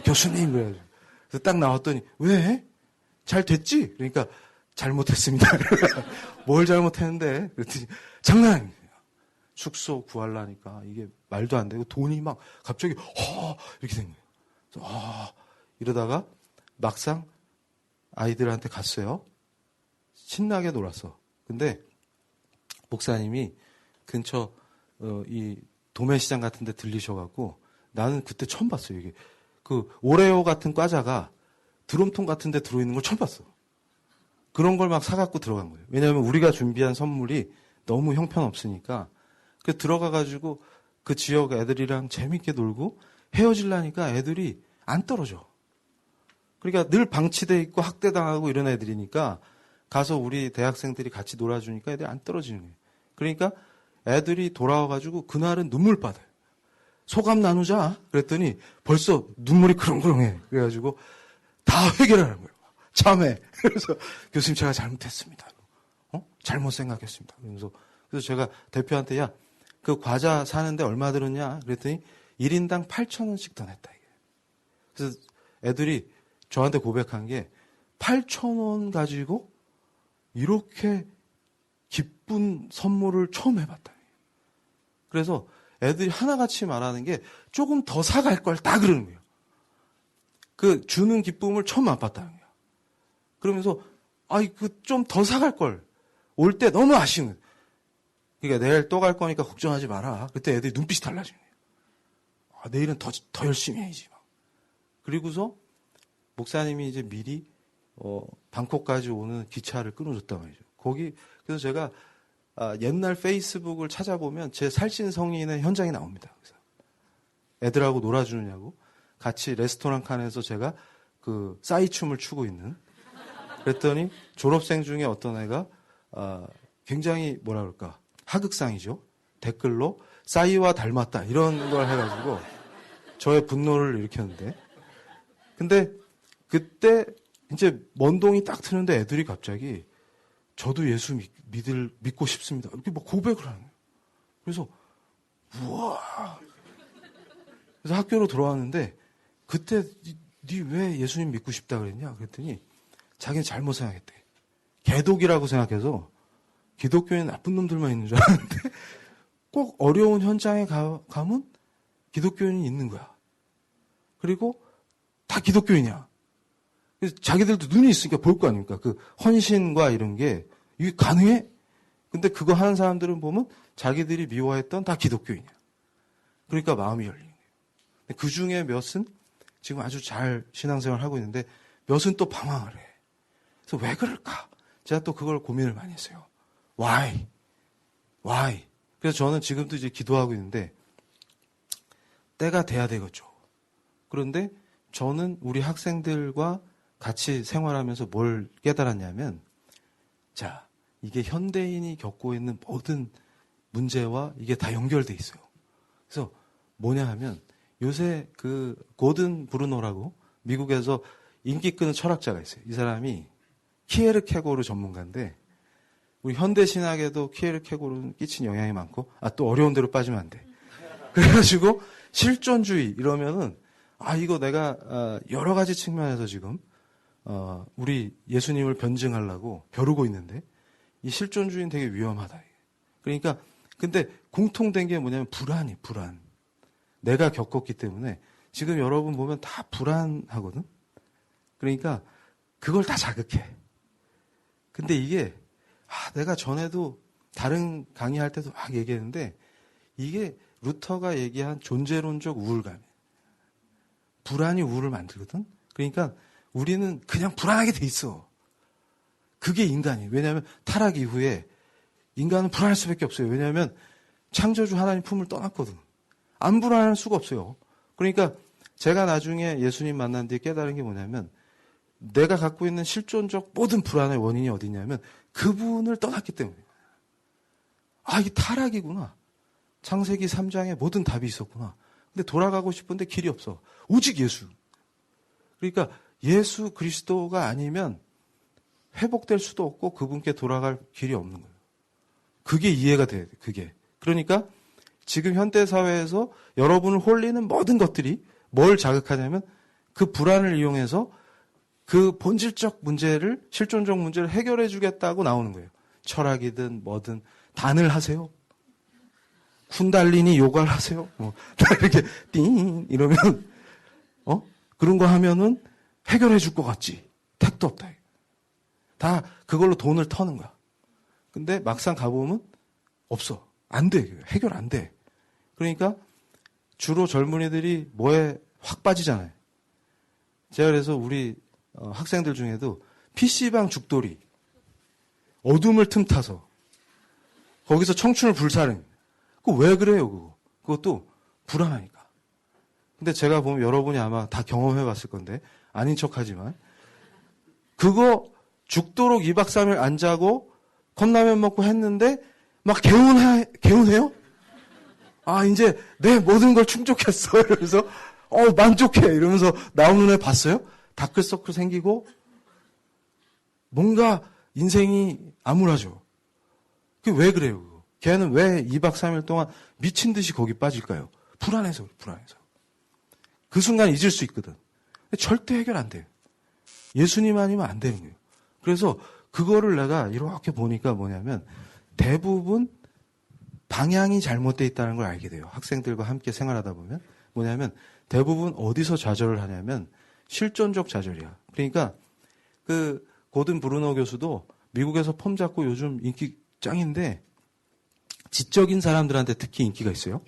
교수님 그래가지고 그래서 딱 나왔더니 왜? 잘 됐지? 그러니까 잘못했습니다. 뭘 잘못했는데? 그랬더니 장난 아니에요. 숙소 구하려니까 이게 말도 안 되고 돈이 막 갑자기 이렇게 된 거예요. 이러다가 막상 아이들한테 갔어요. 신나게 놀았어. 근데 목사님이 근처 이 도매시장 같은 데 들리셔갖고 나는 그때 처음 봤어요. 이게 오레오 같은 과자가 드럼통 같은 데 들어있는 걸 처음 봤어. 그런 걸 막 사갖고 들어간 거예요. 왜냐하면 우리가 준비한 선물이 너무 형편없으니까 들어가가지고 그 지역 애들이랑 재밌게 놀고 헤어지려니까 애들이 안 떨어져. 그러니까 늘 방치돼 있고 학대당하고 이런 애들이니까 가서 우리 대학생들이 같이 놀아주니까 애들이 안 떨어지는 거예요. 그러니까 애들이 돌아와가지고 그날은 눈물 받아요. 소감 나누자. 그랬더니 벌써 눈물이 그렁그렁해. 그래가지고 다 해결하는 거예요. 참회. 그래서 교수님 제가 잘못했습니다. 잘못 생각했습니다. 그래서 제가 대표한테 그 과자 사는데 얼마 들었냐? 그랬더니 1인당 8,000원씩 더 냈다. 이게. 그래서 애들이 저한테 고백한 게 8,000원 가지고 이렇게 기쁜 선물을 처음 해봤다. 그래서 애들이 하나같이 말하는 게 조금 더 사갈 걸 다 그러는 거예요. 그 주는 기쁨을 처음 맛봤다는 거예요. 그러면서 좀 더 사갈 걸. 올 때 너무 아쉬운 거예요. 그러니까 내일 또 갈 거니까 걱정하지 마라. 그때 애들이 눈빛이 달라지는 거예요. 내일은 더 열심히 해야지. 막. 그리고서 목사님이 이제 미리 방콕까지 오는 기차를 끊어줬단 말이죠. 그래서 제가 옛날 페이스북을 찾아보면 제 살찐 성인의 현장이 나옵니다. 그래서 애들하고 놀아주느냐고 같이 레스토랑 칸에서 제가 그 싸이춤을 추고 있는. 그랬더니 졸업생 중에 어떤 애가 굉장히 뭐라 그럴까 하극상이죠. 댓글로 싸이와 닮았다 이런 걸 해가지고 저의 분노를 일으켰는데, 근데 그때 이제 먼동이 딱 트는데 애들이 갑자기 저도 예수 믿고 싶습니다 이렇게 막 고백을 하는 거예요. 그래서 우와. 그래서 학교로 돌아왔는데 그때 니 왜 예수님 믿고 싶다 그랬냐 그랬더니 자기는 잘못 생각했대. 개독이라고 생각해서 기독교에 나쁜 놈들만 있는 줄 알았는데 꼭 어려운 현장에 가면 기독교인이 있는 거야. 그리고 다 기독교인이야. 그래서 자기들도 눈이 있으니까 볼 거 아닙니까? 그 헌신과 이런 게 이게 가능해? 근데 그거 하는 사람들은 보면 자기들이 미워했던 다 기독교인이야. 그러니까 마음이 열리는 거예요. 그 중에 몇은 지금 아주 잘 신앙생활을 하고 있는데 몇은 또 방황을 해. 그래서 왜 그럴까? 제가 또 그걸 고민을 많이 했어요. Why? 그래서 저는 지금도 이제 기도하고 있는데 때가 돼야 되겠죠. 그런데 저는 우리 학생들과 같이 생활하면서 뭘 깨달았냐면, 자, 이게 현대인이 겪고 있는 모든 문제와 이게 다 연결돼 있어요. 그래서 뭐냐 하면 요새 그 고든 브루노라고 미국에서 인기 끄는 철학자가 있어요. 이 사람이 키에르케고르 전문가인데 우리 현대 신학에도 키에르케고르는 끼친 영향이 많고 또 어려운 데로 빠지면 안 돼. 그래가지고 실존주의 이러면은 이거 내가 여러 가지 측면에서 지금 우리 예수님을 변증하려고 벼르고 있는데 이 실존주의는 되게 위험하다. 그러니까 근데 공통된 게 뭐냐면 불안. 내가 겪었기 때문에 지금 여러분 보면 다 불안하거든. 그러니까 그걸 다 자극해. 근데 이게 내가 전에도 다른 강의할 때도 막 얘기했는데 이게 루터가 얘기한 존재론적 우울감이에요. 불안이 우울을 만들거든. 그러니까 우리는 그냥 불안하게 돼 있어. 그게 인간이에요. 왜냐하면 타락 이후에 인간은 불안할 수밖에 없어요. 왜냐하면 창조주 하나님 품을 떠났거든. 안 불안할 수가 없어요. 그러니까 제가 나중에 예수님 만난 뒤에 깨달은 게 뭐냐면 내가 갖고 있는 실존적 모든 불안의 원인이 어디냐면 그분을 떠났기 때문이에요. 이게 타락이구나. 창세기 3장에 모든 답이 있었구나. 근데 돌아가고 싶은데 길이 없어. 오직 예수. 그러니까 예수 그리스도가 아니면 회복될 수도 없고 그분께 돌아갈 길이 없는 거예요. 그게 이해가 돼야 돼. 그게. 그러니까 지금 현대사회에서 여러분을 홀리는 모든 것들이 뭘 자극하냐면 그 불안을 이용해서 그 본질적 문제를, 실존적 문제를 해결해 주겠다고 나오는 거예요. 철학이든 뭐든 단을 하세요. 쿤달리니 요가를 하세요. 이렇게 띵 이러면 그런 거 하면은 해결해 줄 것 같지. 택도 없다. 다 그걸로 돈을 터는 거야. 근데 막상 가보면 없어. 안 돼. 해결 안 돼. 그러니까 주로 젊은이들이 뭐에 확 빠지잖아요. 제가 그래서 우리 학생들 중에도 PC방 죽돌이, 어둠을 틈타서 거기서 청춘을 불사른. 그거 왜 그래요, 그거? 그것도 불안하니까. 근데 제가 보면 여러분이 아마 다 경험해 봤을 건데, 아닌 척 하지만, 그거 죽도록 2박 3일 안 자고, 컵라면 먹고 했는데, 막 개운해요? 이제 내 모든 걸 충족했어. 이러면서, 만족해. 이러면서 나오는 애 봤어요? 다크서클 생기고, 뭔가 인생이 암울하죠. 그게 왜 그래요? 걔는 왜 2박 3일 동안 미친 듯이 거기 빠질까요? 불안해서. 그 순간 잊을 수 있거든. 근데 절대 해결 안 돼요. 예수님 아니면 안 되는 거예요. 그래서 그거를 내가 이렇게 보니까 뭐냐면 대부분 방향이 잘못되어 있다는 걸 알게 돼요. 학생들과 함께 생활하다 보면. 뭐냐면 대부분 어디서 좌절을 하냐면 실존적 좌절이야. 그러니까 그 고든 브루노 교수도 미국에서 폼 잡고 요즘 인기 짱인데 지적인 사람들한테 특히 인기가 있어요.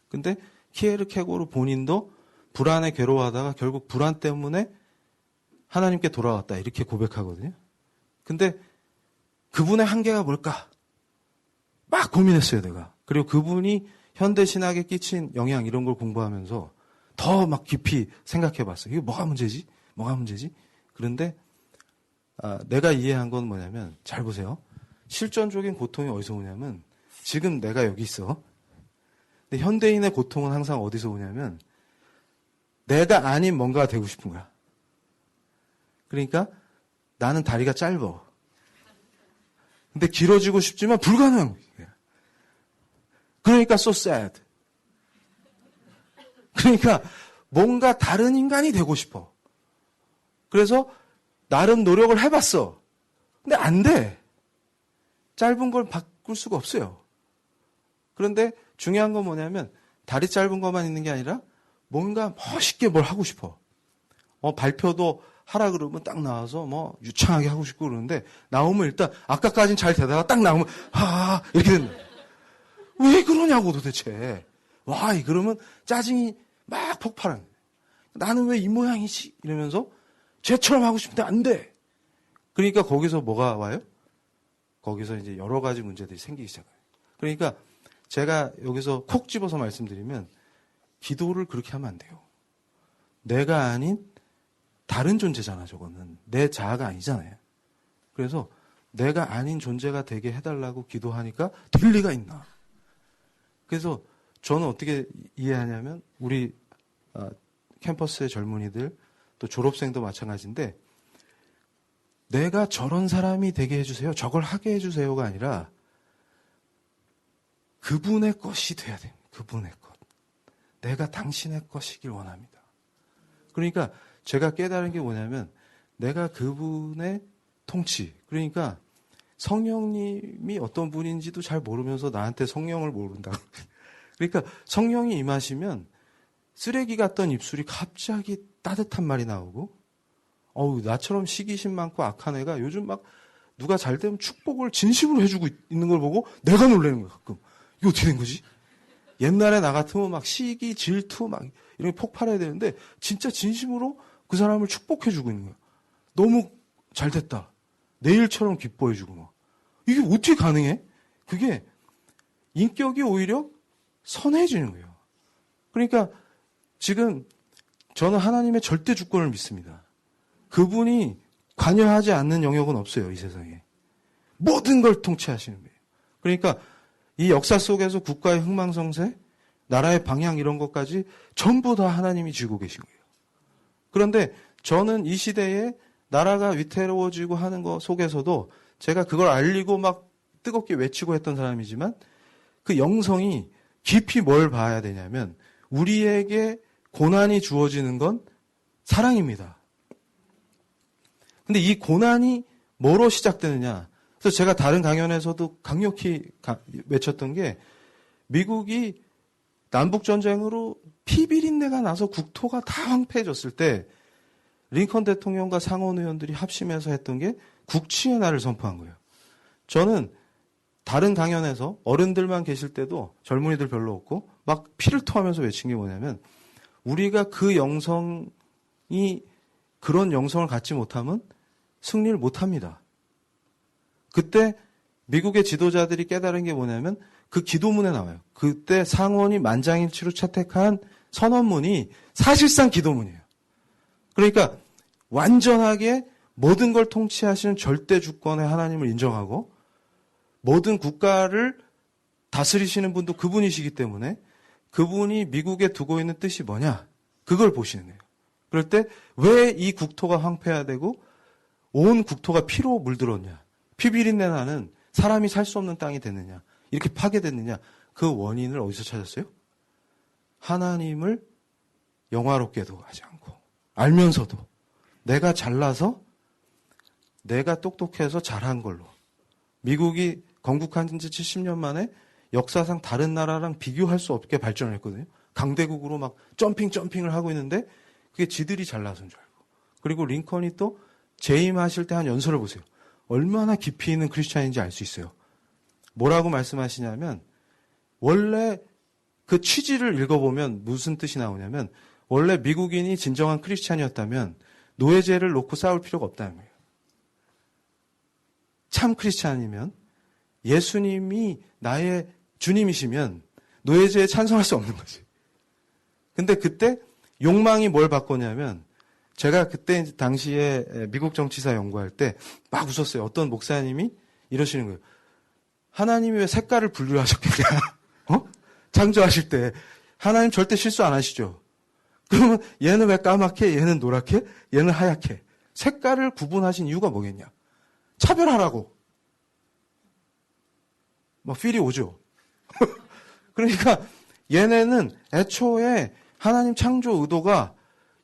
근데 키에르케고르 본인도 불안에 괴로워하다가 결국 불안 때문에 하나님께 돌아왔다 이렇게 고백하거든요. 근데 그분의 한계가 뭘까? 막 고민했어요, 내가. 그리고 그분이 현대 신학에 끼친 영향 이런 걸 공부하면서 더 막 깊이 생각해 봤어요. 이게 뭐가 문제지? 뭐가 문제지? 그런데 내가 이해한 건 뭐냐면 잘 보세요. 실존적인 고통이 어디서 오냐면 지금 내가 여기 있어. 근데 현대인의 고통은 항상 어디서 오냐면 내가 아닌 뭔가가 되고 싶은 거야. 그러니까 나는 다리가 짧아. 근데 길어지고 싶지만 불가능. 그러니까 so sad. 그러니까 뭔가 다른 인간이 되고 싶어. 그래서 나름 노력을 해봤어. 근데 안 돼. 짧은 걸 바꿀 수가 없어요. 그런데 중요한 건 뭐냐면 다리 짧은 것만 있는 게 아니라 뭔가 멋있게 뭘 하고 싶어. 발표도 하라 그러면 딱 나와서 뭐 유창하게 하고 싶고 그러는데 나오면 일단 아까까진 잘 되다가 딱 나오면 이렇게 된다. 왜 그러냐고 도대체. 와, 그러면 짜증이 막 폭발하는 거예요. 나는 왜 이 모양이지? 이러면서 쟤처럼 하고 싶은데 안 돼. 그러니까 거기서 뭐가 와요? 거기서 이제 여러 가지 문제들이 생기기 시작해요. 그러니까 제가 여기서 콕 집어서 말씀드리면 기도를 그렇게 하면 안 돼요. 내가 아닌 다른 존재잖아, 저거는. 내 자아가 아니잖아요. 그래서 내가 아닌 존재가 되게 해달라고 기도하니까 될 리가 있나. 그래서 저는 어떻게 이해하냐면 우리 캠퍼스의 젊은이들 또 졸업생도 마찬가지인데 내가 저런 사람이 되게 해주세요. 저걸 하게 해주세요가 아니라 그분의 것이 돼야 돼요. 그분의 것. 내가 당신의 것이길 원합니다. 그러니까 제가 깨달은 게 뭐냐면 내가 그분의 통치. 그러니까 성령님이 어떤 분인지도 잘 모르면서 나한테 성령을 모른다. 그러니까 성령이 임하시면 쓰레기 같던 입술이 갑자기 따뜻한 말이 나오고 나처럼 시기심 많고 악한 애가 요즘 막 누가 잘 되면 축복을 진심으로 해주고 있는 걸 보고 내가 놀라는 거야, 가끔. 이거 어떻게 된 거지? 옛날에 나 같으면 막 시기, 질투 막 이런 게 폭발해야 되는데 진짜 진심으로 그 사람을 축복해주고 있는 거야. 너무 잘 됐다. 내일처럼 기뻐해주고 막. 이게 어떻게 가능해? 그게 인격이 오히려 선해지는 거예요. 그러니까 지금 저는 하나님의 절대 주권을 믿습니다. 그분이 관여하지 않는 영역은 없어요, 이 세상에. 모든 걸 통치하시는 거예요. 그러니까 이 역사 속에서 국가의 흥망성쇠, 나라의 방향 이런 것까지 전부 다 하나님이 쥐고 계신 거예요. 그런데 저는 이 시대에 나라가 위태로워지고 하는 것 속에서도 제가 그걸 알리고 막 뜨겁게 외치고 했던 사람이지만 그 영성이 깊이 뭘 봐야 되냐면 우리에게 고난이 주어지는 건 사랑입니다. 근데 이 고난이 뭐로 시작되느냐. 그래서 제가 다른 강연에서도 강력히 외쳤던 게 미국이 남북전쟁으로 피비린내가 나서 국토가 다 황폐해졌을 때 링컨 대통령과 상원 의원들이 합심해서 했던 게 국치의 날을 선포한 거예요. 저는 다른 강연에서 어른들만 계실 때도 젊은이들 별로 없고 막 피를 토하면서 외친 게 뭐냐면 우리가 그 영성이 그런 영성을 갖지 못하면 승리를 못합니다. 그때 미국의 지도자들이 깨달은 게 뭐냐면 그 기도문에 나와요. 그때 상원이 만장일치로 채택한 선언문이 사실상 기도문이에요. 그러니까 완전하게 모든 걸 통치하시는 절대 주권의 하나님을 인정하고 모든 국가를 다스리시는 분도 그분이시기 때문에 그분이 미국에 두고 있는 뜻이 뭐냐? 그걸 보시는 거예요. 그럴 때 왜 이 국토가 황폐화되고 온 국토가 피로 물들었냐? 피비린내 나는 사람이 살 수 없는 땅이 됐느냐? 이렇게 파괴됐느냐? 그 원인을 어디서 찾았어요? 하나님을 영화롭게도 하지 않고 알면서도 내가 잘나서 내가 똑똑해서 잘한 걸로 미국이 건국한 지 70년 만에 역사상 다른 나라랑 비교할 수 없게 발전을 했거든요. 강대국으로 막 점핑을 하고 있는데 그게 지들이 잘나서인 줄 알고. 그리고 링컨이 또 재임하실 때 한 연설을 보세요. 얼마나 깊이 있는 크리스찬인지 알 수 있어요. 뭐라고 말씀하시냐면 원래 그 취지를 읽어보면 무슨 뜻이 나오냐면 원래 미국인이 진정한 크리스찬이었다면 노예제를 놓고 싸울 필요가 없다는 거예요. 참 크리스찬이면 예수님이 나의 주님이시면 노예제에 찬성할 수 없는 거지. 근데 그때 욕망이 뭘 바꿨냐면 제가 그때 당시에 미국 정치사 연구할 때 막 웃었어요. 어떤 목사님이 이러시는 거예요. 하나님이 왜 색깔을 분류하셨겠냐? 창조하실 때 하나님 절대 실수 안 하시죠. 그러면 얘는 왜 까맣게, 얘는 노랗게, 얘는 하얗게. 색깔을 구분하신 이유가 뭐겠냐? 차별하라고. 막 필이 오죠. 그러니까 얘네는 애초에 하나님 창조 의도가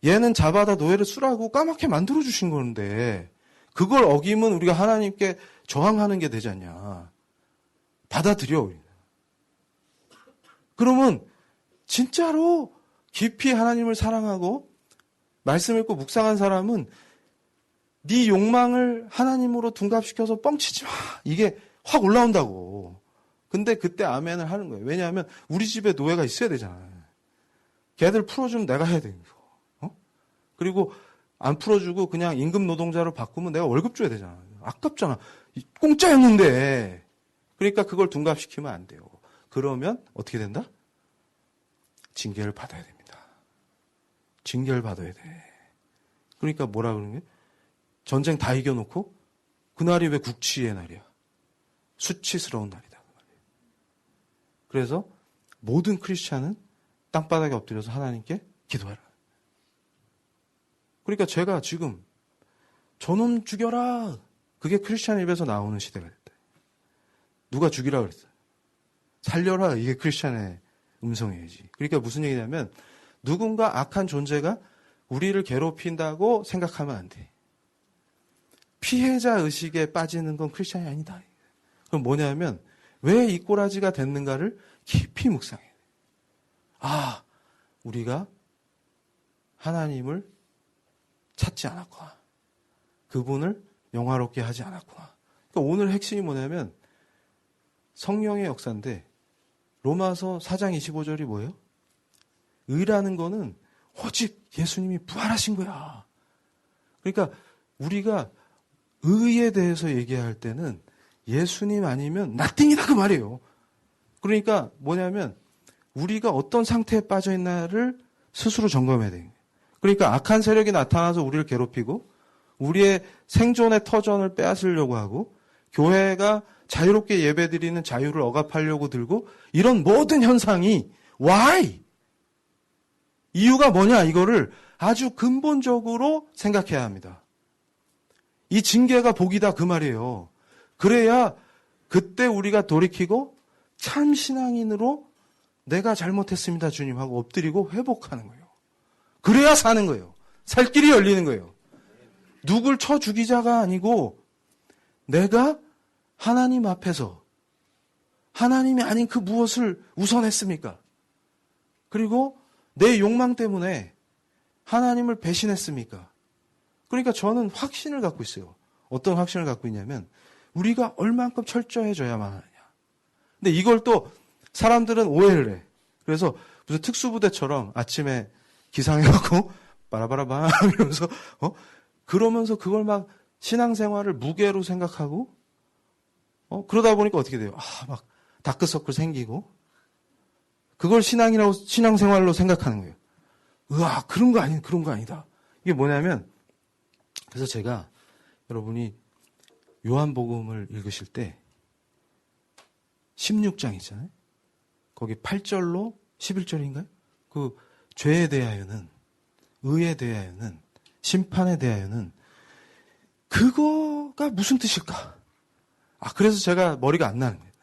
얘는 잡아다 노예를 쓰라고 까맣게 만들어주신 건데 그걸 어기면 우리가 하나님께 저항하는 게 되지 않냐. 받아들여. 우리는. 그러면 진짜로 깊이 하나님을 사랑하고 말씀 읽고 묵상한 사람은 네 욕망을 하나님으로 둔갑시켜서 뻥치지 마. 이게 확 올라온다고. 근데 그때 아멘을 하는 거예요. 왜냐하면 우리 집에 노예가 있어야 되잖아요. 걔들 풀어주면 내가 해야 되는 거. 그리고 안 풀어주고 그냥 임금 노동자로 바꾸면 내가 월급 줘야 되잖아. 아깝잖아. 공짜였는데. 그러니까 그걸 둔갑시키면 안 돼요. 그러면 어떻게 된다? 징계를 받아야 됩니다. 징계를 받아야 돼. 그러니까 뭐라 그러는 게? 전쟁 다 이겨놓고 그날이 왜 국치의 날이야? 수치스러운 날이다. 그래서 모든 크리스찬은 땅바닥에 엎드려서 하나님께 기도해라. 그러니까 제가 지금 저놈 죽여라. 그게 크리스찬 입에서 나오는 시대가 됐다. 누가 죽이라 그랬어요? 살려라. 이게 크리스찬의 음성이지. 그러니까 무슨 얘기냐면 누군가 악한 존재가 우리를 괴롭힌다고 생각하면 안 돼. 피해자 의식에 빠지는 건 크리스찬이 아니다. 그럼 뭐냐면 왜 이 꼬라지가 됐는가를 깊이 묵상해. 아, 우리가 하나님을 찾지 않았구나. 그분을 영화롭게 하지 않았구나. 그러니까 오늘 핵심이 뭐냐면 성령의 역사인데 로마서 4장 25절이 뭐예요? 의라는 거는 오직 예수님이 부활하신 거야. 그러니까 우리가 의에 대해서 얘기할 때는 예수님 아니면 nothing이다 그 말이에요. 그러니까 뭐냐면 우리가 어떤 상태에 빠져 있나를 스스로 점검해야 돼요. 그러니까 악한 세력이 나타나서 우리를 괴롭히고 우리의 생존의 터전을 빼앗으려고 하고 교회가 자유롭게 예배드리는 자유를 억압하려고 들고 이런 모든 현상이 why? 이유가 뭐냐 이거를 아주 근본적으로 생각해야 합니다. 이 징계가 복이다 그 말이에요. 그래야 그때 우리가 돌이키고 참 신앙인으로 내가 잘못했습니다 주님 하고 엎드리고 회복하는 거예요. 그래야 사는 거예요. 살 길이 열리는 거예요. 누굴 쳐 죽이자가 아니고 내가 하나님 앞에서 하나님이 아닌 그 무엇을 우선했습니까? 그리고 내 욕망 때문에 하나님을 배신했습니까? 그러니까 저는 확신을 갖고 있어요. 어떤 확신을 갖고 있냐면 우리가 얼만큼 철저해져야만 하느냐. 근데 이걸 또 사람들은 오해를 해. 그래서 무슨 특수부대처럼 아침에 기상해갖고 바라바라바 이러면서 그러면서 그걸 막 신앙생활을 무게로 생각하고 그러다 보니까 어떻게 돼요? 막 다크서클 생기고 그걸 신앙생활로 생각하는 거예요. 으아 그런 거 아니다. 이게 뭐냐면 그래서 제가 여러분이 요한복음을 읽으실 때 16장 있잖아요. 거기 8절로 11절인가요? 그 죄에 대하여는 의에 대하여는 심판에 대하여는 그거가 무슨 뜻일까? 그래서 제가 머리가 안 나는 거예요.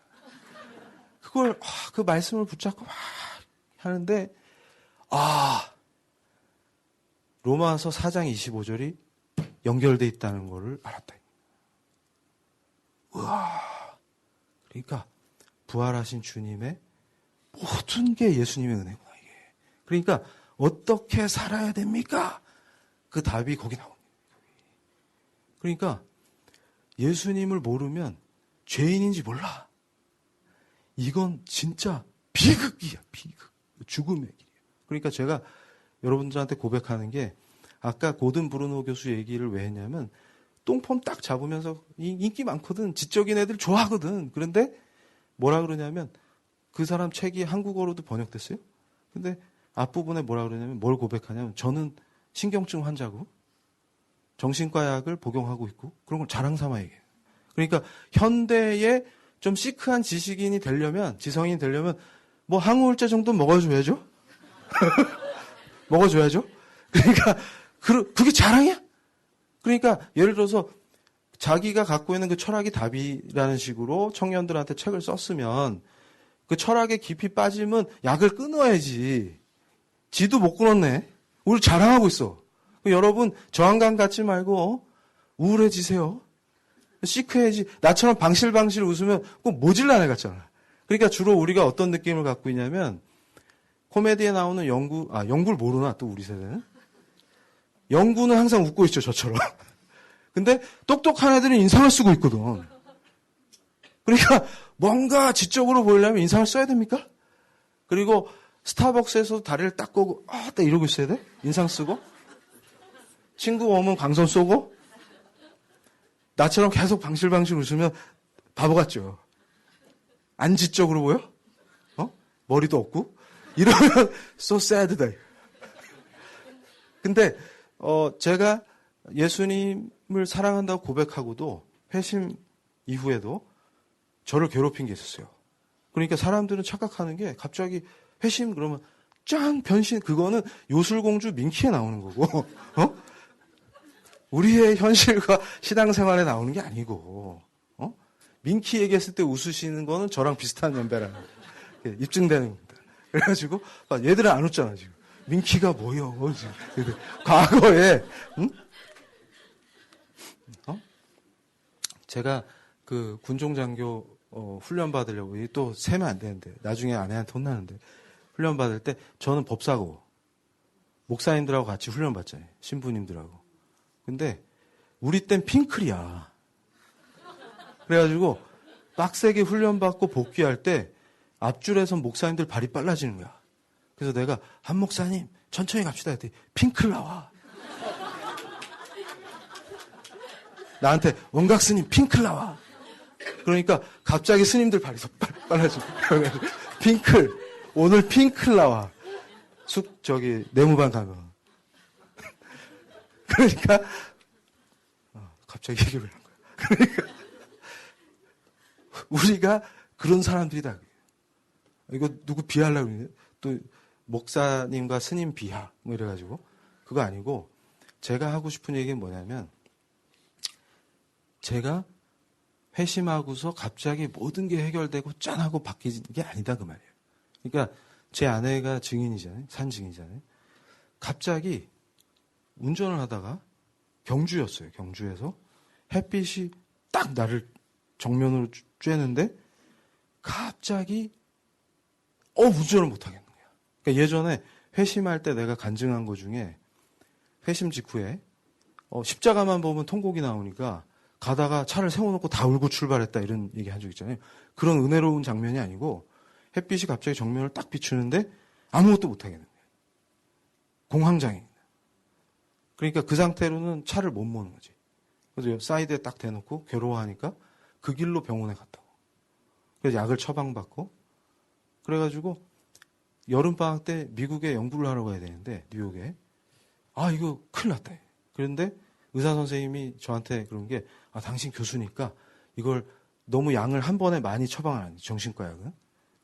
그걸 그 말씀을 붙잡고 막 하는데 로마서 4장 25절이 연결돼 있다는 거를 알았다. 우와. 그러니까 부활하신 주님의 모든 게 예수님의 은혜구나 이게. 그러니까 어떻게 살아야 됩니까? 그 답이 거기 나옵니다. 그러니까 예수님을 모르면 죄인인지 몰라. 이건 진짜 비극이야, 비극. 죽음의 길이야. 그러니까 제가 여러분들한테 고백하는 게 아까 고든 브루노 교수 얘기를 왜 했냐면 똥폼 딱 잡으면서 인기 많거든. 지적인 애들 좋아하거든. 그런데 뭐라 그러냐면 그 사람 책이 한국어로도 번역됐어요. 근데 앞부분에 뭐라 그러냐면 뭘 고백하냐면 저는 신경증 환자고 정신과 약을 복용하고 있고 그런 걸 자랑 삼아 얘기해요. 그러니까 현대에 좀 시크한 지식인이 되려면 지성인이 되려면 뭐 항우울제 정도는 먹어줘야죠. 먹어줘야죠. 그러니까 그게 자랑이야? 그러니까 예를 들어서 자기가 갖고 있는 그 철학이 답이라는 식으로 청년들한테 책을 썼으면 그 철학에 깊이 빠지면 약을 끊어야지. 지도 못 끊었네. 우리 자랑하고 있어. 여러분 저항감 갖지 말고 우울해지세요. 시크해지. 나처럼 방실방실 웃으면 꼭 모질란 애 같잖아. 그러니까 주로 우리가 어떤 느낌을 갖고 있냐면 코미디에 나오는 영구를 모르나 또 우리 세대는? 영구는 항상 웃고 있죠, 저처럼. 근데 똑똑한 애들은 인상을 쓰고 있거든. 그러니까 뭔가 지적으로 보이려면 인상을 써야 됩니까? 그리고 스타벅스에서 다리를 딱 꼬고 딱 이러고 있어야 돼? 인상 쓰고? 친구 오면 광선 쏘고? 나처럼 계속 방실방실 웃으면 바보 같죠? 안 지적으로 보여? 머리도 없고? 이러면 so sad day. 근데 제가 예수님을 사랑한다고 고백하고도 회심 이후에도 저를 괴롭힌 게 있었어요. 그러니까 사람들은 착각하는 게 갑자기 회심 그러면 짠 변신 그거는 요술공주 민키에 나오는 거고 우리의 현실과 신앙생활에 나오는 게 아니고 민키 얘기했을 때 웃으시는 거는 저랑 비슷한 연배라는 입증되는 겁니다. 그래가지고 얘들은 안 웃잖아 지금. 민키가 뭐요? 과거에 제가 그 군종장교 훈련 받으려고 또 세면 안 되는데 나중에 아내한테 혼나는데 훈련 받을 때 저는 법사고 목사님들하고 같이 훈련 받잖아요. 신부님들하고. 근데 우리 땐 핑클이야. 그래가지고 빡세게 훈련 받고 복귀할 때 앞줄에서 목사님들 발이 빨라지는 거야. 그래서 내가 한 목사님 천천히 갑시다 했더니 핑클 나와. 나한테 원각 스님 핑클 나와. 그러니까 갑자기 스님들 발이 더 빨라지고 핑클 오늘 핑클 나와. 내무반 가면 그러니까 갑자기 얘기를 한 거야. 그러니까 우리가 그런 사람들이다. 이거 누구 비하하려고 그러는데 또 목사님과 스님 비하 뭐 이래가지고 그거 아니고 제가 하고 싶은 얘기는 뭐냐면 제가 회심하고서 갑자기 모든 게 해결되고 짠하고 바뀌는 게 아니다 그 말이에요. 그러니까 제 아내가 증인이잖아요. 산증이잖아요. 갑자기 운전을 하다가 경주였어요. 경주에서 햇빛이 딱 나를 정면으로 쬐는데 갑자기 운전을 못 하겠는 거야. 그러니까 예전에 회심할 때 내가 간증한 거 중에 회심 직후에 십자가만 보면 통곡이 나오니까 가다가 차를 세워놓고 다 울고 출발했다 이런 얘기 한 적 있잖아요. 그런 은혜로운 장면이 아니고 햇빛이 갑자기 정면을 딱 비추는데 아무것도 못 하겠는 거예요. 공황장애. 그러니까 그 상태로는 차를 못 모는 거지. 그래서 사이드에 딱 대놓고 괴로워하니까 그 길로 병원에 갔다고. 그래서 약을 처방받고 그래가지고 여름방학 때 미국에 연구를 하러 가야 되는데 뉴욕에 이거 큰일 났다. 그런데 의사 선생님이 저한테 그런 게 당신 교수니까 이걸 너무 양을 한 번에 많이 처방을 안 해. 정신과 약은.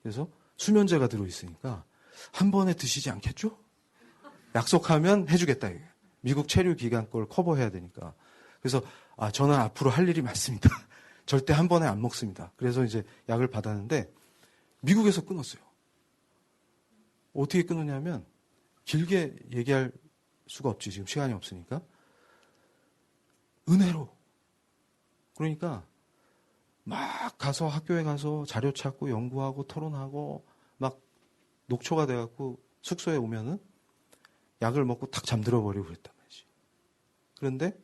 그래서 수면제가 들어있으니까 한 번에 드시지 않겠죠? 약속하면 해주겠다. 이게. 미국 체류 기간 걸 커버해야 되니까. 그래서 저는 앞으로 할 일이 많습니다. 절대 한 번에 안 먹습니다. 그래서 이제 약을 받았는데 미국에서 끊었어요. 어떻게 끊느냐면 길게 얘기할 수가 없지. 지금 시간이 없으니까. 은혜로. 그러니까 막 가서 학교에 가서 자료 찾고 연구하고 토론하고 막 녹초가 돼갖고 숙소에 오면은 약을 먹고 탁 잠들어 버리고 그랬단 말이지. 그런데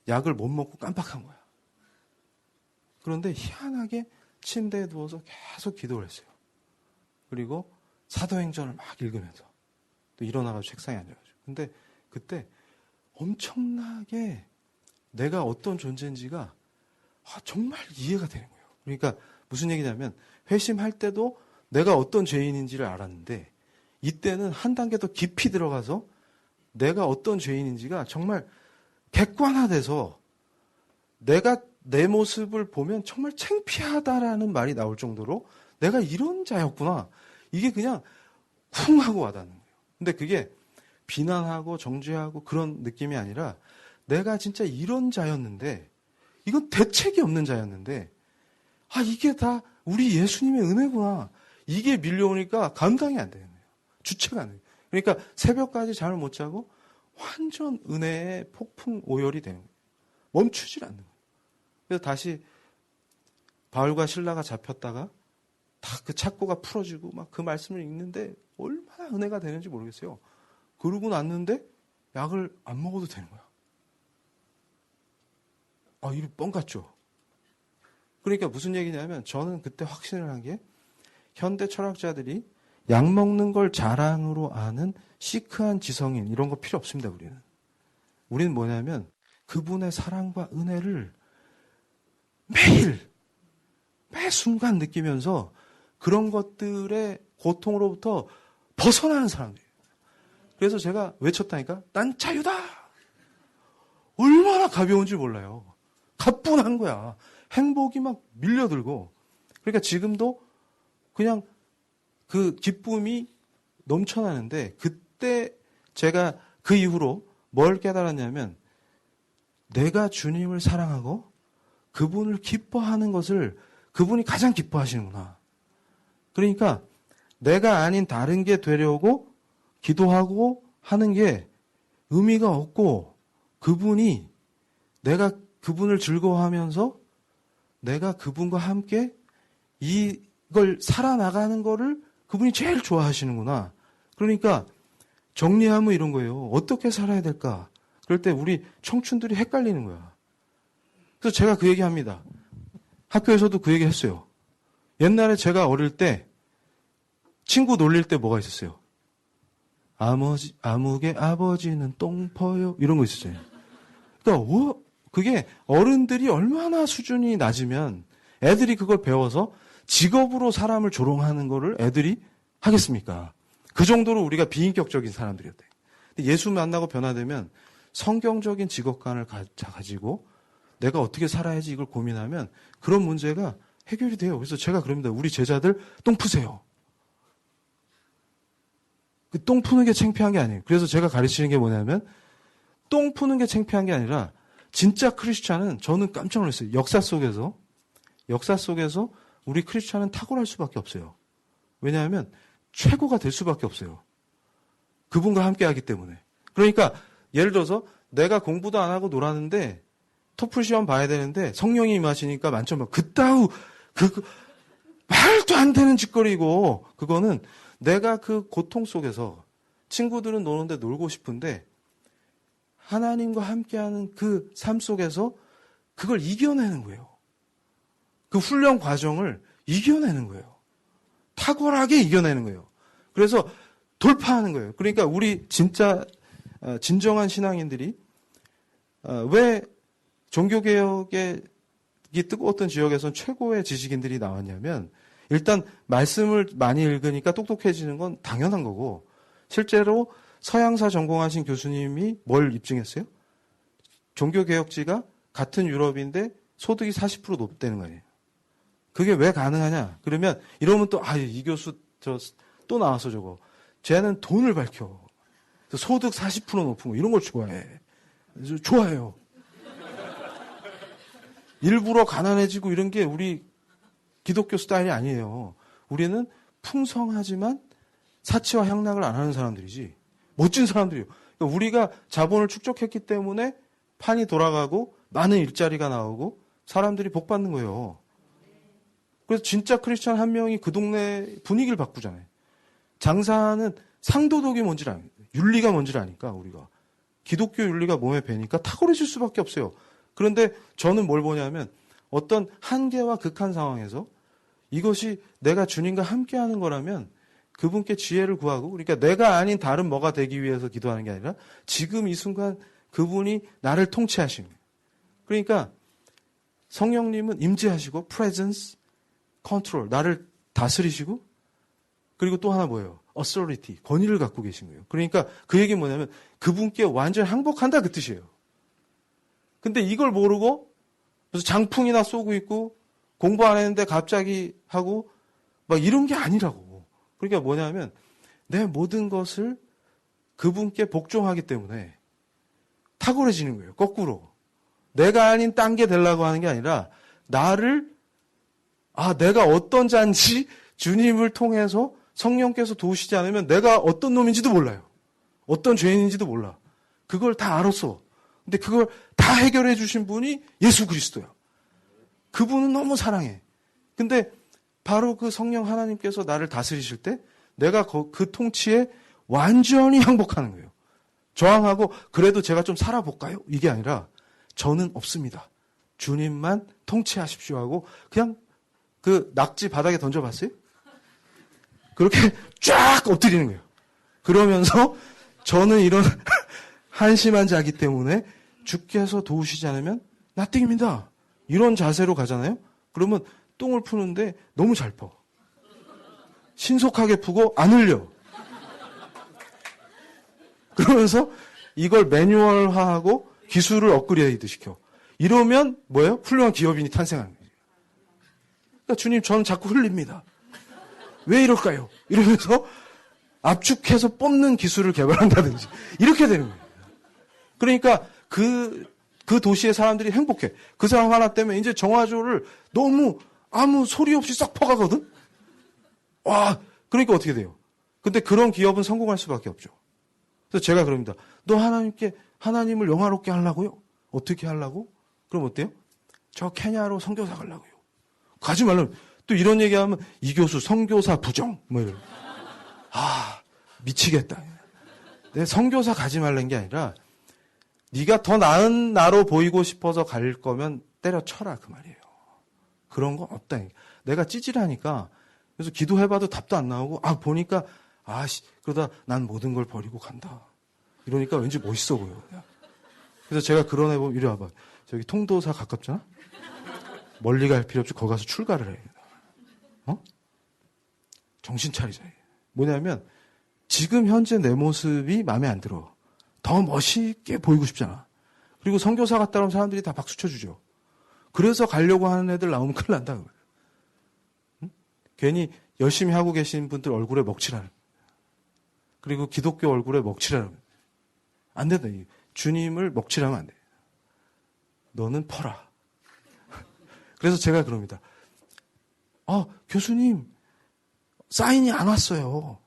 약을 못 먹고 깜빡한 거야. 그런데 희한하게 침대에 누워서 계속 기도를 했어요. 그리고 사도행전을 막 읽으면서 또 일어나가지고 책상에 앉아가지고. 근데 그때 엄청나게 내가 어떤 존재인지가 정말 이해가 되는 거예요. 그러니까 무슨 얘기냐면 회심할 때도 내가 어떤 죄인인지를 알았는데 이때는 한 단계 더 깊이 들어가서 내가 어떤 죄인인지가 정말 객관화돼서 내가 내 모습을 보면 정말 창피하다라는 말이 나올 정도로 내가 이런 자였구나. 이게 그냥 쿵 하고 와닿는 거예요. 근데 그게 비난하고 정죄하고 그런 느낌이 아니라 내가 진짜 이런 자였는데 이건 대책이 없는 자였는데 이게 다 우리 예수님의 은혜구나. 이게 밀려오니까 감당이 안 되는 거예요. 주체가 안 돼요. 그러니까 새벽까지 잠을 못 자고 완전 은혜의 폭풍 오열이 되는 거예요. 멈추질 않는 거예요. 그래서 다시 바울과 실라가 잡혔다가 다 그 착고가 풀어지고 막 그 말씀을 읽는데 얼마나 은혜가 되는지 모르겠어요. 그러고 났는데 약을 안 먹어도 되는 거야. 이거 뻥 같죠? 그러니까 무슨 얘기냐면 저는 그때 확신을 한 게 현대 철학자들이 약 먹는 걸 자랑으로 아는 시크한 지성인 이런 거 필요 없습니다. 우리는 뭐냐면 그분의 사랑과 은혜를 매 순간 느끼면서 그런 것들의 고통으로부터 벗어나는 사람들이에요. 그래서 제가 외쳤다니까 난 자유다. 얼마나 가벼운지 몰라요. 가뿐한 거야. 행복이 막 밀려들고. 그러니까 지금도 그냥 그 기쁨이 넘쳐나는데 그때 제가 그 이후로 뭘 깨달았냐면 내가 주님을 사랑하고 그분을 기뻐하는 것을 그분이 가장 기뻐하시는구나. 그러니까 내가 아닌 다른 게 되려고 기도하고 하는 게 의미가 없고 그분이 내가 그분을 즐거워하면서 내가 그분과 함께 이걸 살아나가는 거를 그분이 제일 좋아하시는구나. 그러니까 정리하면 이런 거예요. 어떻게 살아야 될까? 그럴 때 우리 청춘들이 헷갈리는 거야. 그래서 제가 그 얘기 합니다. 학교에서도 그 얘기 했어요. 옛날에 제가 어릴 때 친구 놀릴 때 뭐가 있었어요? 아무개 아버지는 똥퍼요. 이런 거 있었어요. 그러니까 그게 어른들이 얼마나 수준이 낮으면 애들이 그걸 배워서 직업으로 사람을 조롱하는 거를 애들이 하겠습니까? 그 정도로 우리가 비인격적인 사람들이었대요. 근데 예수 만나고 변화되면 성경적인 직업관을 가지고 내가 어떻게 살아야지 이걸 고민하면 그런 문제가 해결이 돼요. 그래서 제가 그럽니다. 우리 제자들 똥 푸세요. 그 똥 푸는 게 창피한 게 아니에요. 그래서 제가 가르치는 게 뭐냐면 똥 푸는 게 창피한 게 아니라 진짜 크리스찬은 저는 깜짝 놀랐어요. 역사 속에서 우리 크리스찬은 탁월할 수밖에 없어요. 왜냐하면 최고가 될 수밖에 없어요. 그분과 함께 하기 때문에. 그러니까 예를 들어서 내가 공부도 안 하고 놀았는데 토플 시험 봐야 되는데 성령이 임하시니까 만점만 그따우 말도 안 되는 짓거리고 그거는 내가 그 고통 속에서 친구들은 노는데 놀고 싶은데 하나님과 함께하는 그 삶 속에서 그걸 이겨내는 거예요. 그 훈련 과정을 이겨내는 거예요. 탁월하게 이겨내는 거예요. 그래서 돌파하는 거예요. 그러니까 우리 진짜 진정한 신앙인들이 왜 종교개혁이 뜨거웠던 지역에선 최고의 지식인들이 나왔냐면 일단 말씀을 많이 읽으니까 똑똑해지는 건 당연한 거고 실제로 서양사 전공하신 교수님이 뭘 입증했어요? 종교개혁지가 같은 유럽인데 소득이 40% 높다는 거예요. 그게 왜 가능하냐? 그러면 이러면 또 이 교수 또 나와서 저거 쟤는 돈을 밝혀. 소득 40% 높은 거 이런 걸 좋아해. 좋아해요. 일부러 가난해지고 이런 게 우리 기독교 스타일이 아니에요. 우리는 풍성하지만 사치와 향락을 안 하는 사람들이지. 멋진 사람들이에요. 그러니까 우리가 자본을 축적했기 때문에 판이 돌아가고 많은 일자리가 나오고 사람들이 복 받는 거예요. 그래서 진짜 크리스찬 한 명이 그 동네 분위기를 바꾸잖아요. 장사는 상도덕이 뭔지를 아니까 윤리가 뭔지를 아니까 우리가. 기독교 윤리가 몸에 배니까 탁월해질 수밖에 없어요. 그런데 저는 뭘 보냐면 어떤 한계와 극한 상황에서 이것이 내가 주님과 함께하는 거라면 그분께 지혜를 구하고 그러니까 내가 아닌 다른 뭐가 되기 위해서 기도하는 게 아니라 지금 이 순간 그분이 나를 통치하시는 거예요. 그러니까 성령님은 임재하시고 presence, control, 나를 다스리시고 그리고 또 하나 뭐예요? authority, 권위를 갖고 계신 거예요. 그러니까 그 얘기는 뭐냐면 그분께 완전 항복한다 그 뜻이에요. 근데 이걸 모르고 무슨 장풍이나 쏘고 있고 공부 안 했는데 갑자기 하고 막 이런 게 아니라고. 그러니까 뭐냐면 내 모든 것을 그분께 복종하기 때문에 탁월해지는 거예요. 거꾸로. 내가 아닌 딴 게 되려고 하는 게 아니라 나를 내가 어떤 자인지 주님을 통해서 성령께서 도우시지 않으면 내가 어떤 놈인지도 몰라요. 어떤 죄인인지도 몰라. 그걸 다 알았어. 근데 그걸 다 해결해 주신 분이 예수 그리스도야. 그분은 너무 사랑해. 근데 바로 그 성령 하나님께서 나를 다스리실 때 내가 그 통치에 완전히 항복하는 거예요. 저항하고 그래도 제가 좀 살아볼까요? 이게 아니라 저는 없습니다. 주님만 통치하십시오 하고 그냥 그 낙지 바닥에 던져봤어요? 그렇게 쫙 엎드리는 거예요. 그러면서 저는 이런 한심한 자기 때문에 주께서 도우시지 않으면 나띵입니다. 이런 자세로 가잖아요. 그러면 똥을 푸는데 너무 잘 퍼. 신속하게 푸고 안 흘려. 그러면서 이걸 매뉴얼화하고 기술을 업그레이드 시켜. 이러면 뭐예요? 훌륭한 기업인이 탄생하는 거예요. 그러니까 주님 저는 자꾸 흘립니다. 왜 이럴까요? 이러면서 압축해서 뽑는 기술을 개발한다든지 이렇게 되는 거예요. 그러니까 그 도시의 사람들이 행복해. 그 사람 하나 때문에 이제 정화조를 너무 아무 소리 없이 싹 퍼가거든? 와, 그러니까 어떻게 돼요? 근데 그런 기업은 성공할 수밖에 없죠. 그래서 제가 그럽니다. 너 하나님을 영화롭게 하려고요? 어떻게 하려고? 그럼 어때요? 저 케냐로 선교사 가려고요. 가지 말라면 또 이런 얘기하면 이 교수 선교사 부정 뭐 이런. 미치겠다. 내 선교사 가지 말란 게 아니라 네가 더 나은 나로 보이고 싶어서 갈 거면 때려쳐라 그 말이에요. 그런 건 없다. 내가 찌질하니까 그래서 기도해봐도 답도 안 나오고 보니까 그러다 난 모든 걸 버리고 간다. 이러니까 왠지 멋있어 보여. 그래서 제가 그런 애 보면 이리 와봐. 저기 통도사 가깝잖아? 멀리 갈 필요 없이 거기 가서 출가를 해. 정신 차리자. 뭐냐면 지금 현재 내 모습이 마음에 안 들어. 더 멋있게 보이고 싶잖아. 그리고 선교사 갔다 오면 사람들이 다 박수 쳐주죠. 그래서 가려고 하는 애들 나오면 큰일 난다. 응? 괜히 열심히 하고 계신 분들 얼굴에 먹칠하는. 그리고 기독교 얼굴에 먹칠하는. 안 된다. 주님을 먹칠하면 안 돼. 너는 퍼라. 그래서 제가 그럽니다. 교수님, 사인이 안 왔어요.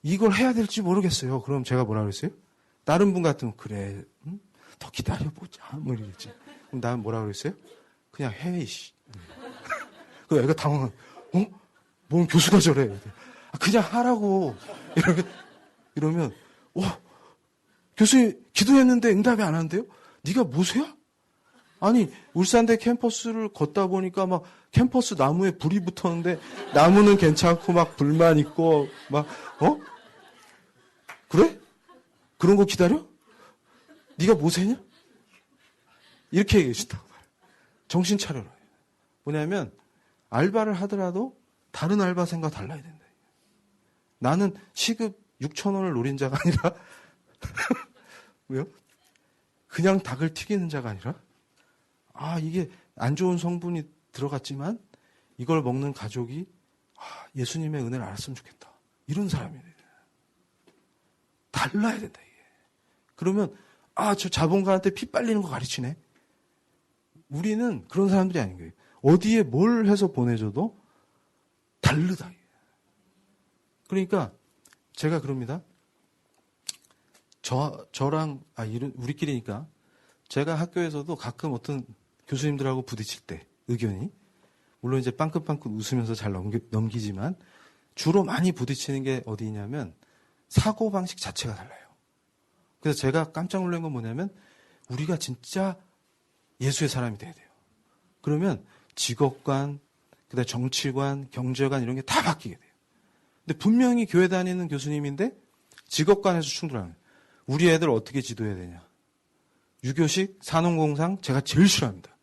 이걸 해야 될지 모르겠어요. 그럼 제가 뭐라 그랬어요? 다른 분 같으면, 그래, 더 기다려보자. 뭐 이러겠지. 그럼 나는 뭐라 그랬어요? 그냥 해, 이씨. 그 애가 당황한, 뭔 교수가 저래. 그냥 하라고. 이러면, 교수님, 기도했는데 응답이 안 하는데요? 네가 모세야? 아니, 울산대 캠퍼스를 걷다 보니까 막 캠퍼스 나무에 불이 붙었는데 나무는 괜찮고 막 불만 있고 막, 그래? 그런 거 기다려? 네가 모세냐? 이렇게 얘기해 준다고 말해요. 정신 차려라. 뭐냐면 알바를 하더라도 다른 알바생과 달라야 된다. 나는 시급 6,000원을 노린 자가 아니라 왜요? 그냥 닭을 튀기는 자가 아니라 이게 안 좋은 성분이 들어갔지만 이걸 먹는 가족이 예수님의 은혜를 알았으면 좋겠다. 이런 사람이에요. 달라야 된다, 이게. 그러면 저 자본가한테 피 빨리는 거 가르치네. 우리는 그런 사람들이 아닌 거예요. 어디에 뭘 해서 보내줘도 다르다. 그러니까 제가 그럽니다. 저랑 우리끼리니까 제가 학교에서도 가끔 어떤 교수님들하고 부딪힐 때 의견이 물론 이제 빵긋빵긋 웃으면서 잘 넘기지만 주로 많이 부딪히는 게 어디냐면 사고방식 자체가 달라요. 그래서 제가 깜짝 놀란 건 뭐냐면 우리가 진짜 예수의 사람이 돼야 돼요. 그러면 직업관, 그다음에 정치관, 경제관 이런 게 다 바뀌게 돼요. 근데 분명히 교회 다니는 교수님인데 직업관에서 충돌하는 거예요. 우리 애들 어떻게 지도해야 되냐. 유교식, 산업공상 제가 제일 싫어합니다.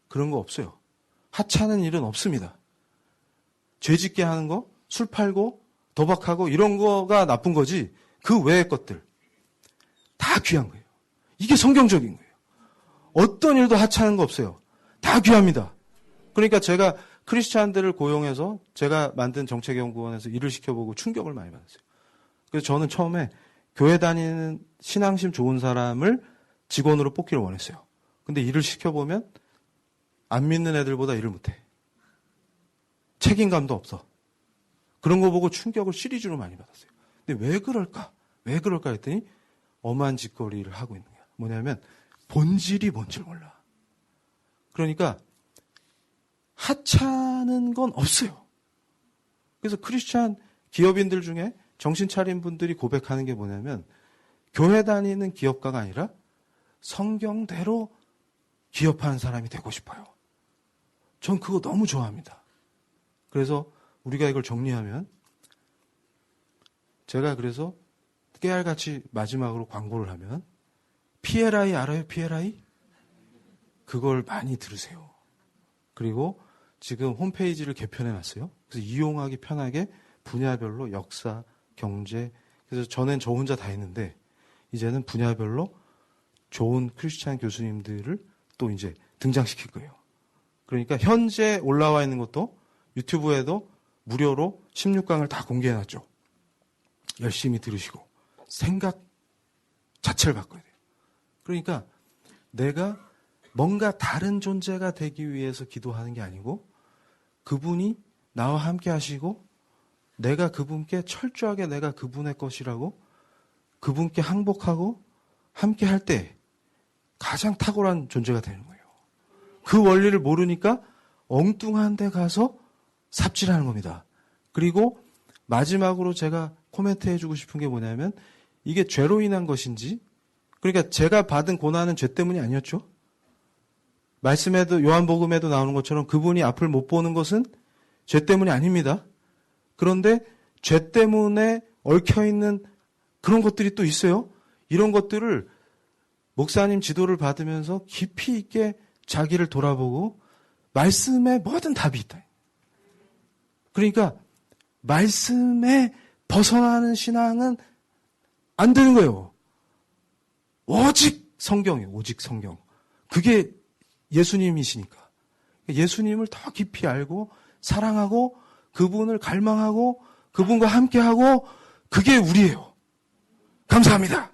그런 거 없어요. 하찮은 일은 없습니다. 죄짓게 하는 거, 술 팔고 도박하고 이런 거가 나쁜 거지 그 외의 것들 다 귀한 거예요. 이게 성경적인 거예요. 어떤 일도 하찮은 거 없어요. 다 귀합니다. 그러니까 제가 크리스찬들을 고용해서 제가 만든 정책연구원에서 일을 시켜보고 충격을 많이 받았어요. 그래서 저는 처음에 교회 다니는 신앙심 좋은 사람을 직원으로 뽑기를 원했어요. 근데 일을 시켜보면 안 믿는 애들보다 일을 못해. 책임감도 없어. 그런 거 보고 충격을 시리즈로 많이 받았어요. 근데 왜 그럴까? 왜 그럴까 했더니 엄한 짓거리를 하고 있는 거야. 뭐냐면 본질이 뭔지 몰라. 그러니까 하찮은 건 없어요. 그래서 크리스찬 기업인들 중에 정신 차린 분들이 고백하는 게 뭐냐면 교회 다니는 기업가가 아니라 성경대로 기업하는 사람이 되고 싶어요. 전 그거 너무 좋아합니다. 그래서 우리가 이걸 정리하면 제가 그래서 깨알같이 마지막으로 광고를 하면 PLI 알아요? PLI? 그걸 많이 들으세요. 그리고 지금 홈페이지를 개편해놨어요. 그래서 이용하기 편하게 분야별로 역사, 경제, 그래서 전엔 저 혼자 다 했는데 이제는 분야별로 좋은 크리스찬 교수님들을 또 이제 등장시킬 거예요. 그러니까 현재 올라와 있는 것도 유튜브에도 무료로 16강을 다 공개해놨죠. 열심히 들으시고 생각 자체를 바꿔야 돼요. 그러니까 내가 뭔가 다른 존재가 되기 위해서 기도하는 게 아니고 그분이 나와 함께 하시고 내가 그분께 철저하게 내가 그분의 것이라고 그분께 항복하고 함께 할 때 가장 탁월한 존재가 되는 거예요. 그 원리를 모르니까 엉뚱한 데 가서 삽질하는 겁니다. 그리고 마지막으로 제가 코멘트 해주고 싶은 게 뭐냐면 이게 죄로 인한 것인지 그러니까 제가 받은 고난은 죄 때문이 아니었죠. 말씀에도 요한복음에도 나오는 것처럼 그분이 앞을 못 보는 것은 죄 때문이 아닙니다. 그런데 죄 때문에 얽혀있는 그런 것들이 또 있어요. 이런 것들을 목사님 지도를 받으면서 깊이 있게 자기를 돌아보고 말씀에 뭐든 답이 있다. 그러니까 말씀에 벗어나는 신앙은 안 되는 거예요. 오직 성경이에요. 오직 성경. 그게 예수님이시니까. 예수님을 더 깊이 알고 사랑하고 그분을 갈망하고 그분과 함께하고 그게 우리예요. 감사합니다.